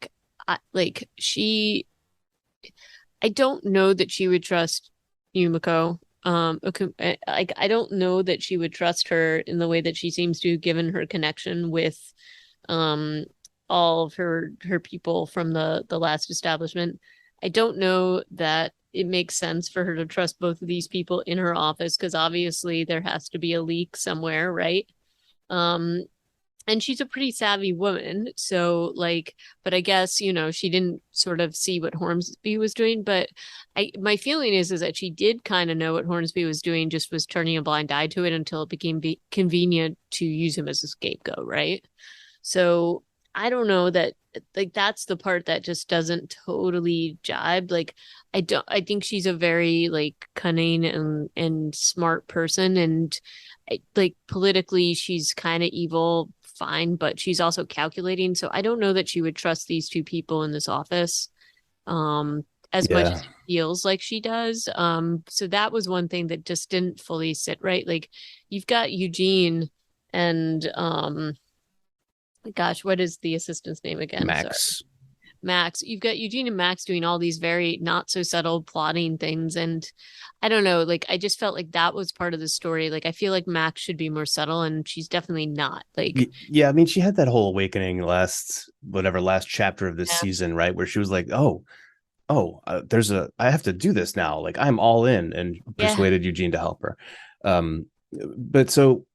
S2: don't know that she would trust Yumiko. Okay, like I don't know that she would trust her in the way that she seems to, given her connection with um all of her people from the last establishment. I don't know that it makes sense for her to trust both of these people in her office because obviously there has to be a leak somewhere, right? Um, and she's a pretty savvy woman, so like, but I guess she didn't sort of see what Hornsby was doing. But my feeling is that she did kind of know what Hornsby was doing, just was turning a blind eye to it until it became convenient to use him as a scapegoat, right? So I don't know that like that's the part that just doesn't totally jibe. Like I think she's a very like cunning and smart person and like politically she's kind of evil, fine, but she's also calculating. So I don't know that she would trust these two people in this office. Um as much
S1: Yeah.
S2: as it feels like she does. So that was one thing that just didn't fully sit right. Like you've got Eugene and gosh, what is the assistant's name again? Sorry.
S1: Max.
S2: Max. You've got Eugene and Max doing all these very not so subtle plotting things. And I don't know, like I just felt like that was part of the story. Like I feel like Max should be more subtle and she's definitely not. Like
S1: Yeah, I mean, she had that whole awakening last chapter of this
S2: yeah,
S1: season, right? Where she was like, I have to do this now. Like I'm all in, and
S2: yeah.
S1: persuaded Eugene to help her. But so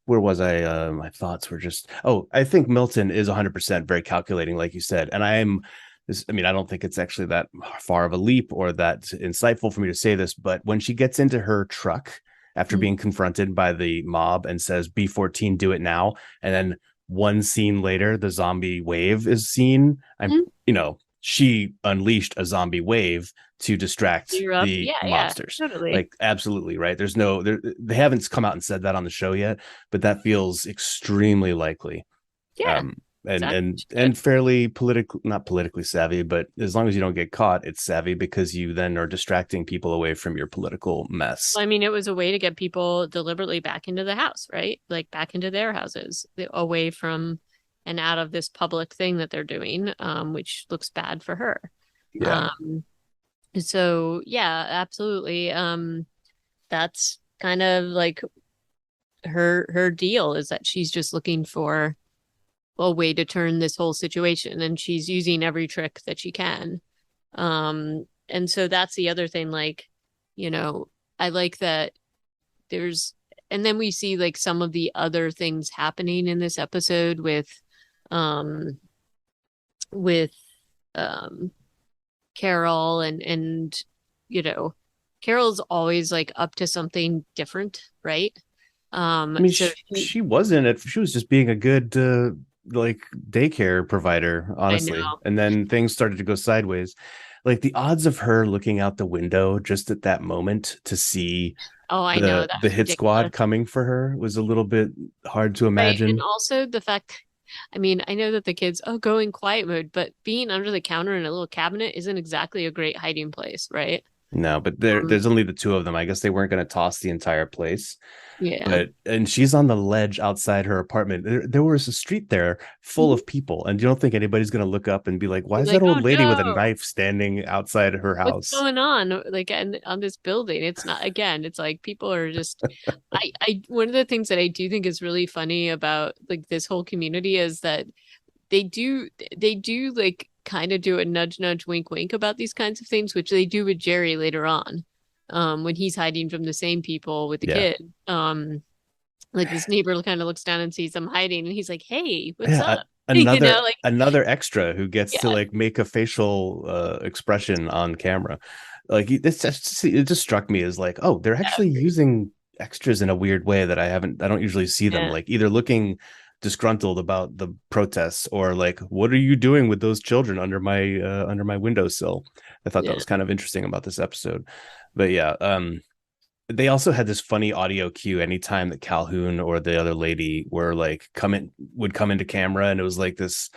S1: where was I? My thoughts were just, I think Milton is 100% very calculating, like you said. And I mean, I don't think it's actually that far of a leap or that insightful for me to say this, but when she gets into her truck after
S2: Mm-hmm.
S1: being confronted by the mob and says, B14, do it now. And then one scene later, the zombie wave is seen. She unleashed a zombie wave to distract
S2: You're up.
S1: the
S2: Yeah, yeah,
S1: mobsters.
S2: totally.
S1: Like, absolutely, right? They haven't come out and said that on the show yet, but that feels extremely likely.
S2: Yeah,
S1: Um, and
S2: exactly.
S1: and and fairly political, not politically savvy, but as long as you don't get caught, it's savvy because you then are distracting people away from your political mess.
S2: Well, I mean, it was a way to get people deliberately back into the house, right? Like back into their houses, away from and out of this public thing that they're doing, which looks bad for her.
S1: Yeah.
S2: Um, so yeah, absolutely. That's kind of like her deal is that she's just looking for a way to turn this whole situation, and she's using every trick that she can. And so that's the other thing, like, you know, I like that there's and then we see like some of the other things happening in this episode um with um Carol and you know, Carol's always like up to something different, right?
S1: I mean,
S2: So
S1: she wasn't. She was just being a good like daycare provider,
S2: I know.
S1: honestly. And then things started to go sideways. Like the odds of her looking out the window just at that moment to see
S2: Oh, I know.
S1: the
S2: That's
S1: hit squad
S2: ridiculous.
S1: coming for her was a little bit hard to
S2: Right. And
S1: imagine.
S2: also the fact, I mean, I know that the kids, go in quiet mode, but being under the counter in a little cabinet isn't exactly a great hiding place, right?
S1: No, but
S2: Um,
S1: there's only the two of them. I guess they weren't going to toss the entire place.
S2: yeah.
S1: And she's on the ledge outside her apartment. There was a street there full
S2: Mhm.
S1: of people, and you don't think anybody's going to look up and be like, "Why
S2: You're
S1: is that
S2: like,
S1: old
S2: oh
S1: lady with a
S2: no,
S1: knife standing outside her
S2: what's
S1: house?"
S2: going on? Like, and on this building, it's not, again, it's like people are just, one of the things that I do think is really funny about like this whole community is that they do, they do like kind of do a nudge, nudge, wink, wink about these kinds of things, which they do with Jerry later on, when he's hiding from the same people with the
S1: Yeah,
S2: kid. Like this neighbor kind of looks down and sees them hiding, and he's like, "Hey, what's
S1: yeah.
S2: up?" You know, like
S1: Another extra who gets to
S2: yeah,
S1: like make a facial expression on camera. Like it just struck me as like, oh, they're
S2: yeah,
S1: actually using extras in a weird way that I don't usually see them,
S2: yeah,
S1: like either looking disgruntled about the protests or like, what are you doing with those children under my windowsill? I thought that
S2: yeah.
S1: was kind of interesting about this episode. But yeah, they also had this funny audio cue anytime that Calhoun or the other lady were like would come into camera, and it was like this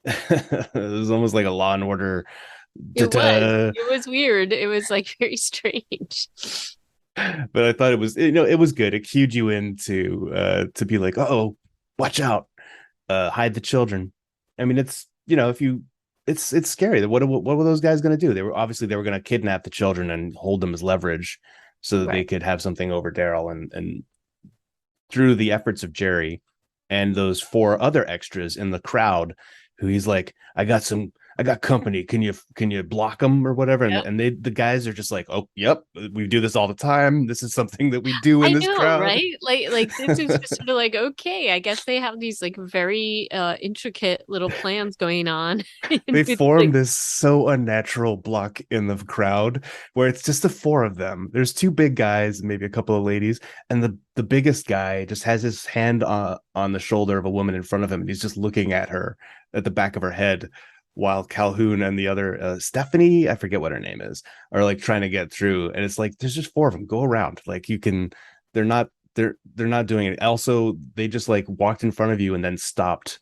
S1: it was almost like a Law and Order.
S2: It was.
S1: Da-da.
S2: It was weird. It was like very strange.
S1: But I thought it was, it was good. It cued you in to be like, oh, watch out, hide the children. I mean, it's, if you, it's scary. What were those guys going to do? They were going to kidnap the children and hold them as leverage so that they
S2: Right.
S1: could have something over Daryl. And through the efforts of Jerry and those four other extras in the crowd, who he's like, I got company. Can you block them or whatever?
S2: Yeah.
S1: And the guys are just like, oh, yep, we do this all the time. This is something that we do in
S2: I
S1: this
S2: know,
S1: crowd.
S2: right? Like this is just sort of like, okay, I guess they have these like very intricate little plans going on. And
S1: They
S2: it's
S1: form
S2: like,
S1: this so unnatural block in the crowd where it's just the four of them. There's two big guys, maybe a couple of ladies, and the biggest guy just has his hand on the shoulder of a woman in front of him, and he's just looking at her at the back of her head, while Calhoun and the other Stephanie, I forget what her name is, are like trying to get through. And it's like there's just four of them. Go around. Like you can. They're not. They're not doing it. Also, they just like walked in front of you and then stopped.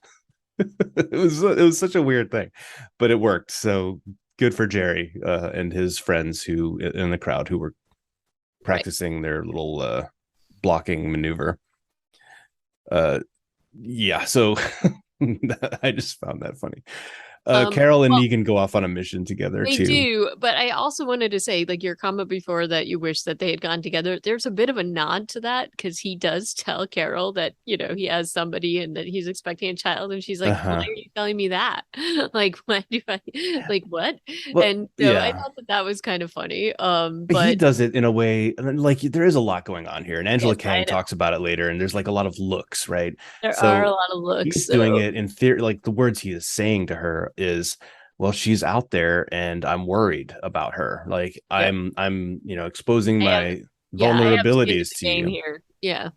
S1: It was such a weird thing, but it worked. So good for Jerry and his friends who in the crowd who were
S2: Right.
S1: practicing their little blocking maneuver. Uh, yeah, so I just found that funny. Carol and
S2: Well,
S1: Negan go off on a mission together
S2: they
S1: too.
S2: do, but I also wanted to say, like your comment before that you wish that they had gone together, there's a bit of a nod to that because he does tell Carol that, he has somebody and that he's expecting a child, and she's like, "Why
S1: Uh-huh.
S2: are you telling me that? Like, why do I like what?"
S1: Well,
S2: And so I
S1: yeah,
S2: thought that that was kind of funny.
S1: he
S2: But
S1: does it in a way like there is a lot going on here, and Angela
S2: yes,
S1: Kang
S2: I know
S1: talks about it later, and there's like a lot of looks, right?
S2: there are a
S1: So
S2: lot of looks.
S1: he's doing
S2: So
S1: it in theory. Like the words he is saying to her is, well, she's out there and I'm worried about her. Like
S2: yep,
S1: I'm exposing
S2: I have
S1: my
S2: yeah, I have skin in
S1: vulnerabilities to
S2: the game
S1: you.
S2: here. Yeah.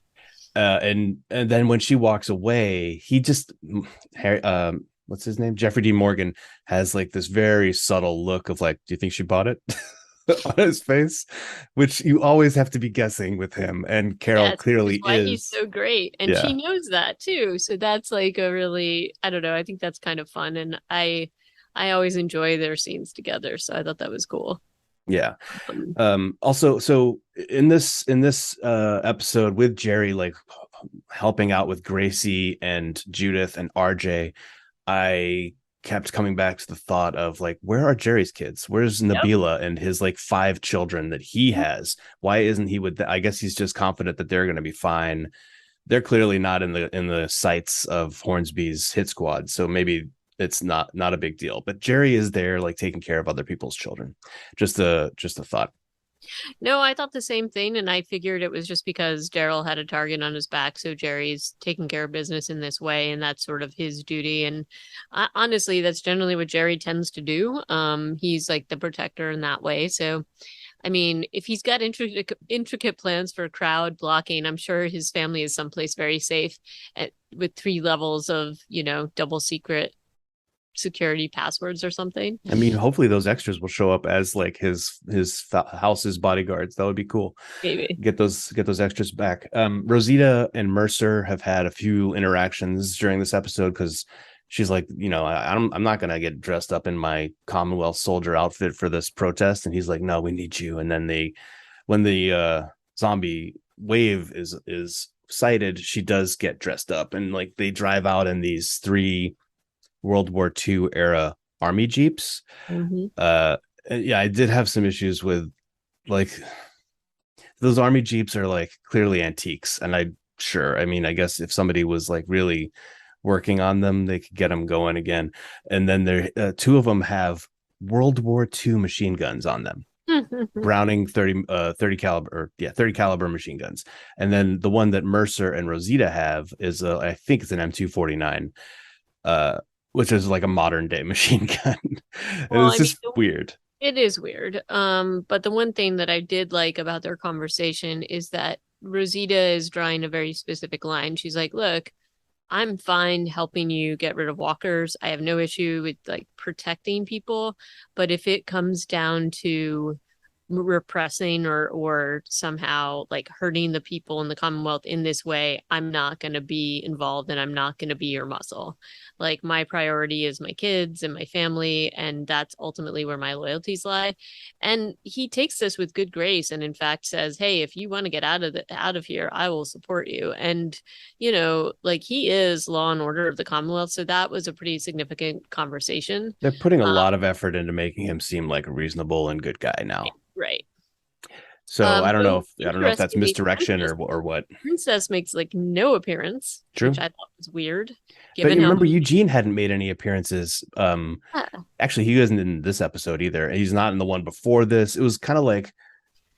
S1: And then when she walks away, he just what's his name? Jeffrey D. Morgan has like this very subtle look of like, do you think she bought it? On his face, which you always have to be guessing with him. And Carol
S2: Yes, which is
S1: clearly
S2: why he's
S1: is.
S2: so great. And she
S1: Yeah.
S2: knows that too. So that's like a really, I don't know, I think that's kind of fun. And I always enjoy their scenes together. So I thought that was cool.
S1: Yeah.
S2: Um,
S1: Also, so in this episode with Jerry like helping out with Gracie and Judith and RJ, I kept coming back to the thought of like, where are Jerry's kids? Where's
S2: yep.
S1: Nabila and his like 5 children that he has? Why isn't he with I guess he's just confident that they're going to be fine. They're clearly not in the sights of Hornsby's hit squad, so maybe it's not a big deal. But Jerry is there, like taking care of other people's children. Just a thought.
S2: No, I thought the same thing. And I figured it was just because Daryl had a target on his back. So Jerry's taking care of business in this way. And that's sort of his duty. And honestly, that's generally what Jerry tends to do. He's like the protector in that way. So I mean, if he's got intricate plans for crowd blocking, I'm sure his family is someplace very safe with 3 levels of, double secret security passwords or something.
S1: I mean, hopefully those extras will show up as like his house's bodyguards. That would be cool.
S2: Maybe.
S1: Get those extras back. Rosita and Mercer have had a few interactions during this episode because she's like, I'm not gonna get dressed up in my Commonwealth soldier outfit for this protest, and he's like, no, we need you. And then when the zombie wave is sighted, she does get dressed up, and like they drive out in these 3 World War II era army jeeps.
S2: Mm-hmm.
S1: Uh, yeah, I did have some issues with like those army jeeps are like clearly antiques, and I mean, I guess if somebody was like really working on them, they could get them going again. And then there, 2 of them have World War II machine guns on them. Browning 30 caliber, or yeah, 30 caliber machine guns. And then the one that Mercer and Rosita have is I think it's an M249, which is like a modern day machine gun. And
S2: Well,
S1: it's
S2: I mean,
S1: just weird.
S2: it is weird. But the one thing that I did like about their conversation is that Rosita is drawing a very specific line. She's like, "Look, I'm fine helping you get rid of walkers. I have no issue with like protecting people, but if it comes down to repressing or somehow like hurting the people in the Commonwealth in this way, I'm not going to be involved and I'm not going to be your muscle. Like my priority is my kids and my family, and that's ultimately where my loyalties lie." And he takes this with good grace and in fact says, "Hey, if you want to get out of here, I will support you." And like he is law and order of the Commonwealth, so that was a pretty significant conversation.
S1: They're putting a
S2: Um,
S1: lot of effort into making him seem like a reasonable and good guy now.
S2: right.
S1: So
S2: Though
S1: I don't know if that's
S2: interestingly,
S1: misdirection or what.
S2: Princess makes like no appearance, which
S1: True.
S2: I thought was weird,
S1: But
S2: given
S1: you
S2: how
S1: remember
S2: many.
S1: Eugene hadn't made any appearances.
S2: Yeah.
S1: Actually, he wasn't in this episode either. He's not in the one before this. It was kind of like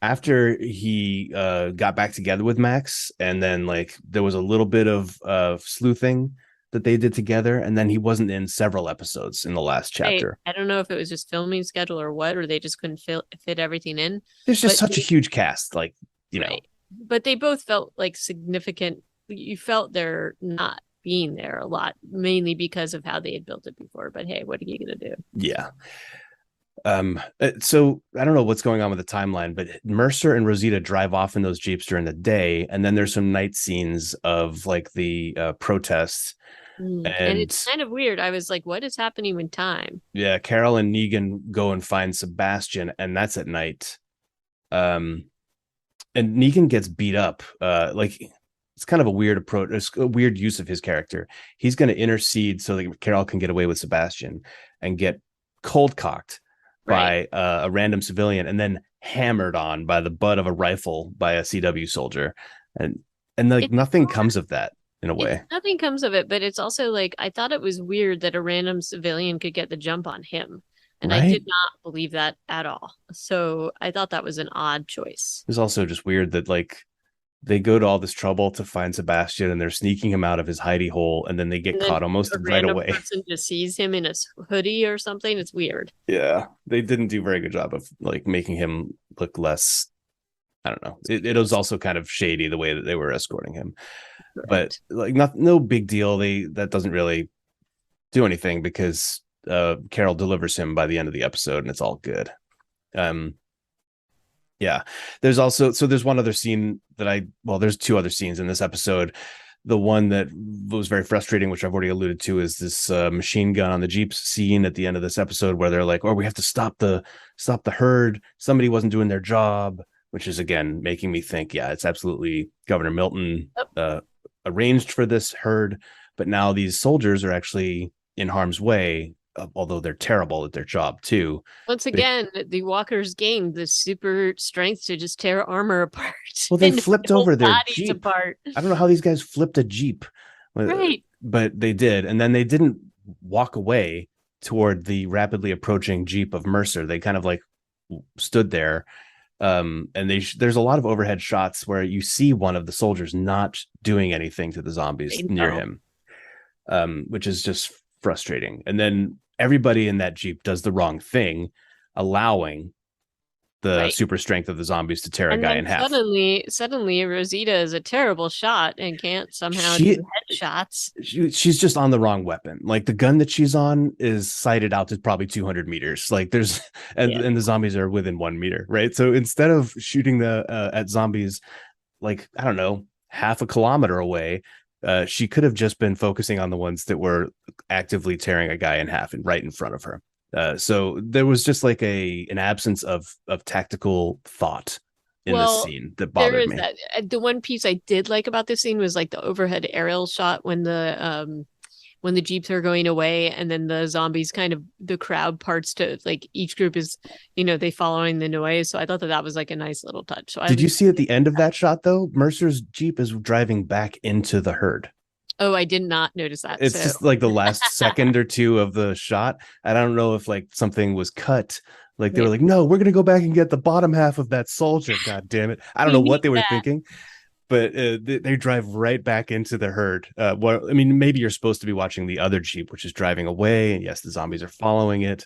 S1: after he got back together with Max, and then like there was a little bit of sleuthing that they did together, and then he wasn't in several episodes in the last chapter.
S2: I don't know if it was just filming schedule or what, or they just couldn't fit everything in.
S1: There's just
S2: But
S1: such a huge cast, like
S2: right, but they both felt like significant. You felt they're not being there a lot, mainly because of how they had built it before. But hey, what are you gonna do?
S1: yeah. So I don't know what's going on with the timeline, but Mercer and Rosita drive off in those jeeps during the day, and then there's some night scenes of like the protests.
S2: And it's
S1: And
S2: kind of weird. I was like, what is happening with time?
S1: yeah, Carol and Negan go and find Sebastian, and that's at night. Um, and Negan gets beat up. Like it's kind of a weird approach. It's a weird use of his character. He's going to intercede so that Carol can get away with Sebastian and get cold cocked
S2: Right.
S1: by a random civilian, and then hammered on by the butt of a rifle by a CW soldier, and like
S2: It's
S1: nothing comes of that in a
S2: it's
S1: way,
S2: nothing comes of it, but it's also like I thought it was weird that a random civilian could get the jump on him. And I
S1: right?
S2: did not believe that at all. So I thought that was an odd choice.
S1: It's also just weird that like they go to all this trouble to find Sebastian and they're sneaking him out of his hidey hole, and then they get
S2: And then
S1: caught almost
S2: a
S1: right
S2: random
S1: away.
S2: person just sees him in a hoodie or something. It's weird.
S1: Yeah, they didn't do a very good job of like making him look less. I don't know. It was also kind of shady the way that they were escorting him, but
S2: Correct.
S1: like no big deal. That doesn't really do anything because Carol delivers him by the end of the episode, and it's all good. Um, yeah, there's one other scene that there's two other scenes in this episode. The one that was very frustrating, which I've already alluded to, is this machine gun on the Jeeps scene at the end of this episode where they're like, oh, we have to stop the herd. Somebody wasn't doing their job, which is again making me think, yeah, it's absolutely Governor Milton
S2: Yep.
S1: arranged for this herd, but now these soldiers are actually in harm's way, although they're terrible at their job too.
S2: Once again, the walkers gained the super strength to just tear armor apart
S1: Well, they
S2: and
S1: flipped
S2: whole
S1: over their
S2: bodies
S1: Jeep.
S2: apart.
S1: I don't know how these guys flipped a Jeep,
S2: Right.
S1: but they did. And then they didn't walk away toward the rapidly approaching Jeep of Mercer. They kind of like stood there. And there's a lot of overhead shots where you see one of the soldiers not doing anything to the zombies near him, which is just frustrating. And then everybody in that Jeep does the wrong thing, allowing the
S2: Right.
S1: super strength of the zombies to tear a
S2: And
S1: guy
S2: then
S1: in half.
S2: suddenly Rosita is a terrible shot and can't somehow
S1: She
S2: do headshots.
S1: she's just on the wrong weapon. Like the gun that she's on is sighted out to probably 200 meters. Like there's
S2: Yeah.
S1: and the zombies are within 1 meter, right? So instead of shooting the at zombies like I don't know half a kilometer away, she could have just been focusing on the ones that were actively tearing a guy in half and right in front of her. So there was just like an absence of tactical thought in this
S2: Well,
S1: scene that
S2: there
S1: bothered
S2: is
S1: me.
S2: that. The one piece I did like about this scene was like the overhead aerial shot when the Jeeps are going away and then the zombies kind of the crowd parts to like each group is, they following the noise. So I thought that was like a nice little touch. So I
S1: Did you
S2: was,
S1: see at the end of that shot though? Mercer's Jeep is driving back into the herd.
S2: oh, I did not notice that.
S1: It's
S2: So
S1: just like the last second or two of the shot. I don't know if like something was cut. Like they were like, no, we're gonna go back and get the bottom half of that soldier. God damn it! I don't
S2: we
S1: know
S2: need
S1: what they were
S2: that.
S1: thinking, but they drive right back into the herd. Well, I mean, maybe you're supposed to be watching the other Jeep, which is driving away, and yes, the zombies are following it.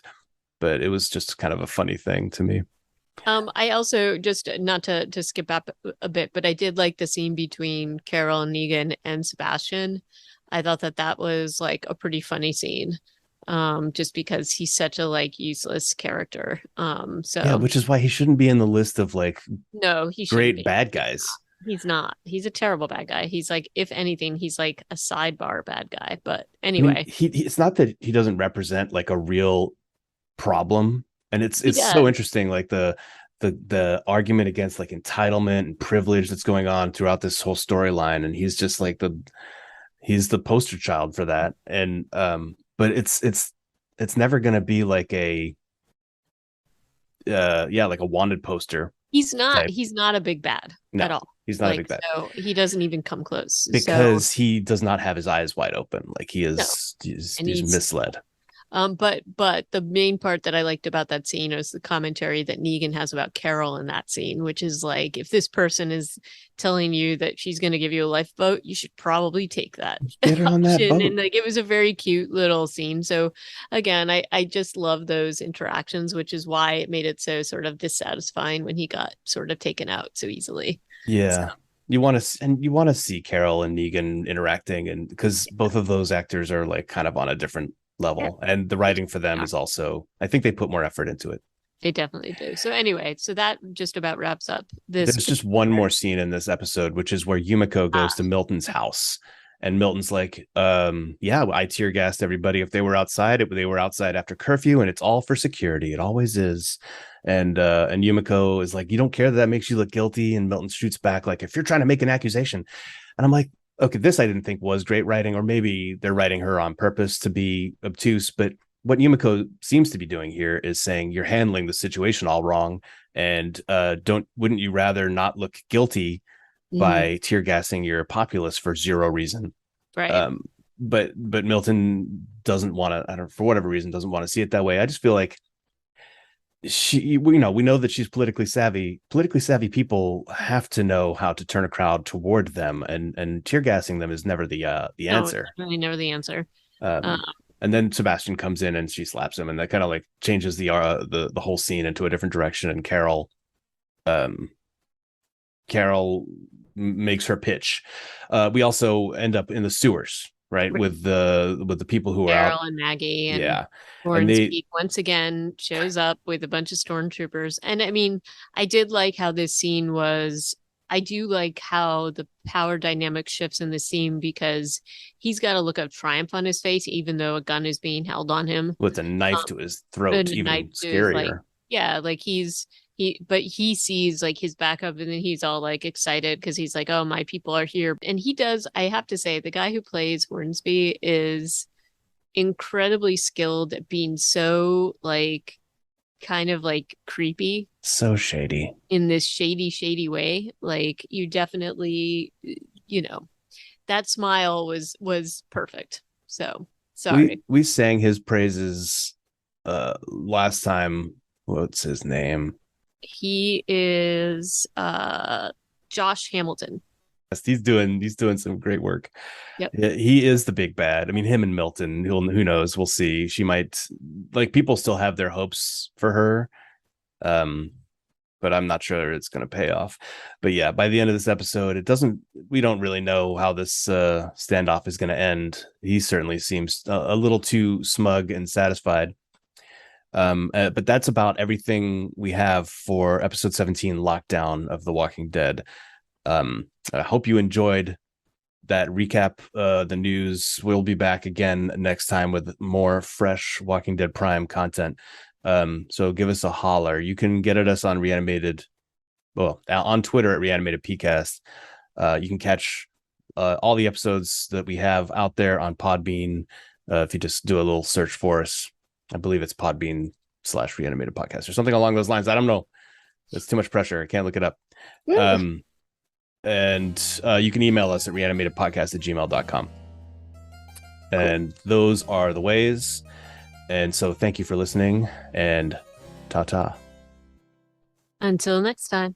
S1: But it was just kind of a funny thing to me.
S2: I also just not to skip up a bit, but I did like the scene between Carol and Negan and Sebastian. I thought that was like a pretty funny scene. Just because he's such a like useless character.
S1: Yeah,
S2: So
S1: which is why he shouldn't be in the list of like
S2: no, he shouldn't
S1: great
S2: be.
S1: bad guys.
S2: He's not. He's a terrible bad guy. He's like, if anything, he's like a sidebar bad guy. But
S1: I mean,
S2: anyway,
S1: it's not that he doesn't represent like a real problem, and it's
S2: he
S1: so
S2: does.
S1: interesting, like the argument against like entitlement and privilege that's going on throughout this whole storyline, and he's just like he's the poster child for that, and but it's never going to be like a like a wanted poster type.
S2: He's not a big bad
S1: No,
S2: at all.
S1: he's not a big
S2: Like,
S1: bad
S2: so he doesn't even come close. So
S1: because he does not have his eyes wide open. Like
S2: no. And
S1: he's misled.
S2: But the main part that I liked about that scene was the commentary that Negan has about Carol in that scene, which is like, if this person is telling you that she's going to give you a lifeboat, you should probably take that
S1: Get her on that
S2: option.
S1: boat.
S2: And like, it was a very cute little scene. So again, I just love those interactions, which is why it made it so sort of dissatisfying when he got sort of taken out so easily.
S1: Yeah. You want to see Carol and Negan interacting, and because both of those actors are like kind of on a different level, and the writing for them is also, I think they put more effort into it.
S2: They definitely do. So anyway, so that just about wraps up this.
S1: There's just one more scene in this episode, which is where Yumiko goes to Milton's house, And Milton's like, yeah, I tear gassed everybody. If they were outside, they were outside after curfew, and it's all for security. It always is. And Yumiko is like, you don't care that makes you look guilty. And Milton shoots back like, if you're trying to make an accusation. And I'm like, okay, this I didn't think was great writing, or maybe they're writing her on purpose to be obtuse. But what Yumiko seems to be doing here is saying you're handling the situation all wrong, and wouldn't you rather not look guilty by tear gassing your populace for zero reason?
S2: Right.
S1: But Milton doesn't want to, I don't, for whatever reason, doesn't want to see it that way. I just feel like we know that she's politically savvy. Politically savvy people have to know how to turn a crowd toward them, and tear gassing them is never the answer.
S2: It's really never the answer.
S1: And then Sebastian comes in and she slaps him, and that kind of like changes the whole scene into a different direction. And Carol makes her pitch. We also end up in the sewers, right? With the people who are
S2: Carol
S1: out.
S2: and Maggie, and
S1: yeah,
S2: Hornsby once again shows up with a bunch of stormtroopers. And I mean, I did like how this scene was. I do like how the power dynamic shifts in the scene, because he's got a look of triumph on his face, even though a gun is being held on him
S1: with a knife to his throat. Even scarier.
S2: Like he sees like his backup, and then he's all like excited because he's like, oh, my people are here. And he does, I have to say, the guy who plays Hornsby is incredibly skilled at being so like kind of like creepy,
S1: so shady
S2: in this shady way. Like, you definitely, that smile was perfect. So sorry.
S1: We sang his praises last time. What's his name?
S2: He is Josh Hamilton.
S1: Yes, he's doing some great work.
S2: Yep.
S1: Yeah, he is the big bad. I mean, him and Milton, who knows? We'll see. She might, like, people still have their hopes for her. But I'm not sure it's going to pay off. But yeah, by the end of this episode, we don't really know how this standoff is going to end. He certainly seems a little too smug and satisfied. But that's about everything we have for episode 17, Lockdown of The Walking Dead. I hope you enjoyed that recap. The news. We'll be back again next time with more fresh Walking Dead Prime content. So give us a holler. You can get at us on on Twitter at Reanimated PCast. You can catch all the episodes that we have out there on Podbean. If you just do a little search for us, I believe it's Podbean/Reanimated Podcast or something along those lines. I don't know. That's too much pressure. I can't look it up. And you can email us at reanimatedpodcast@gmail.com. And those are the ways. And so thank you for listening, and ta-ta.
S2: Until next time.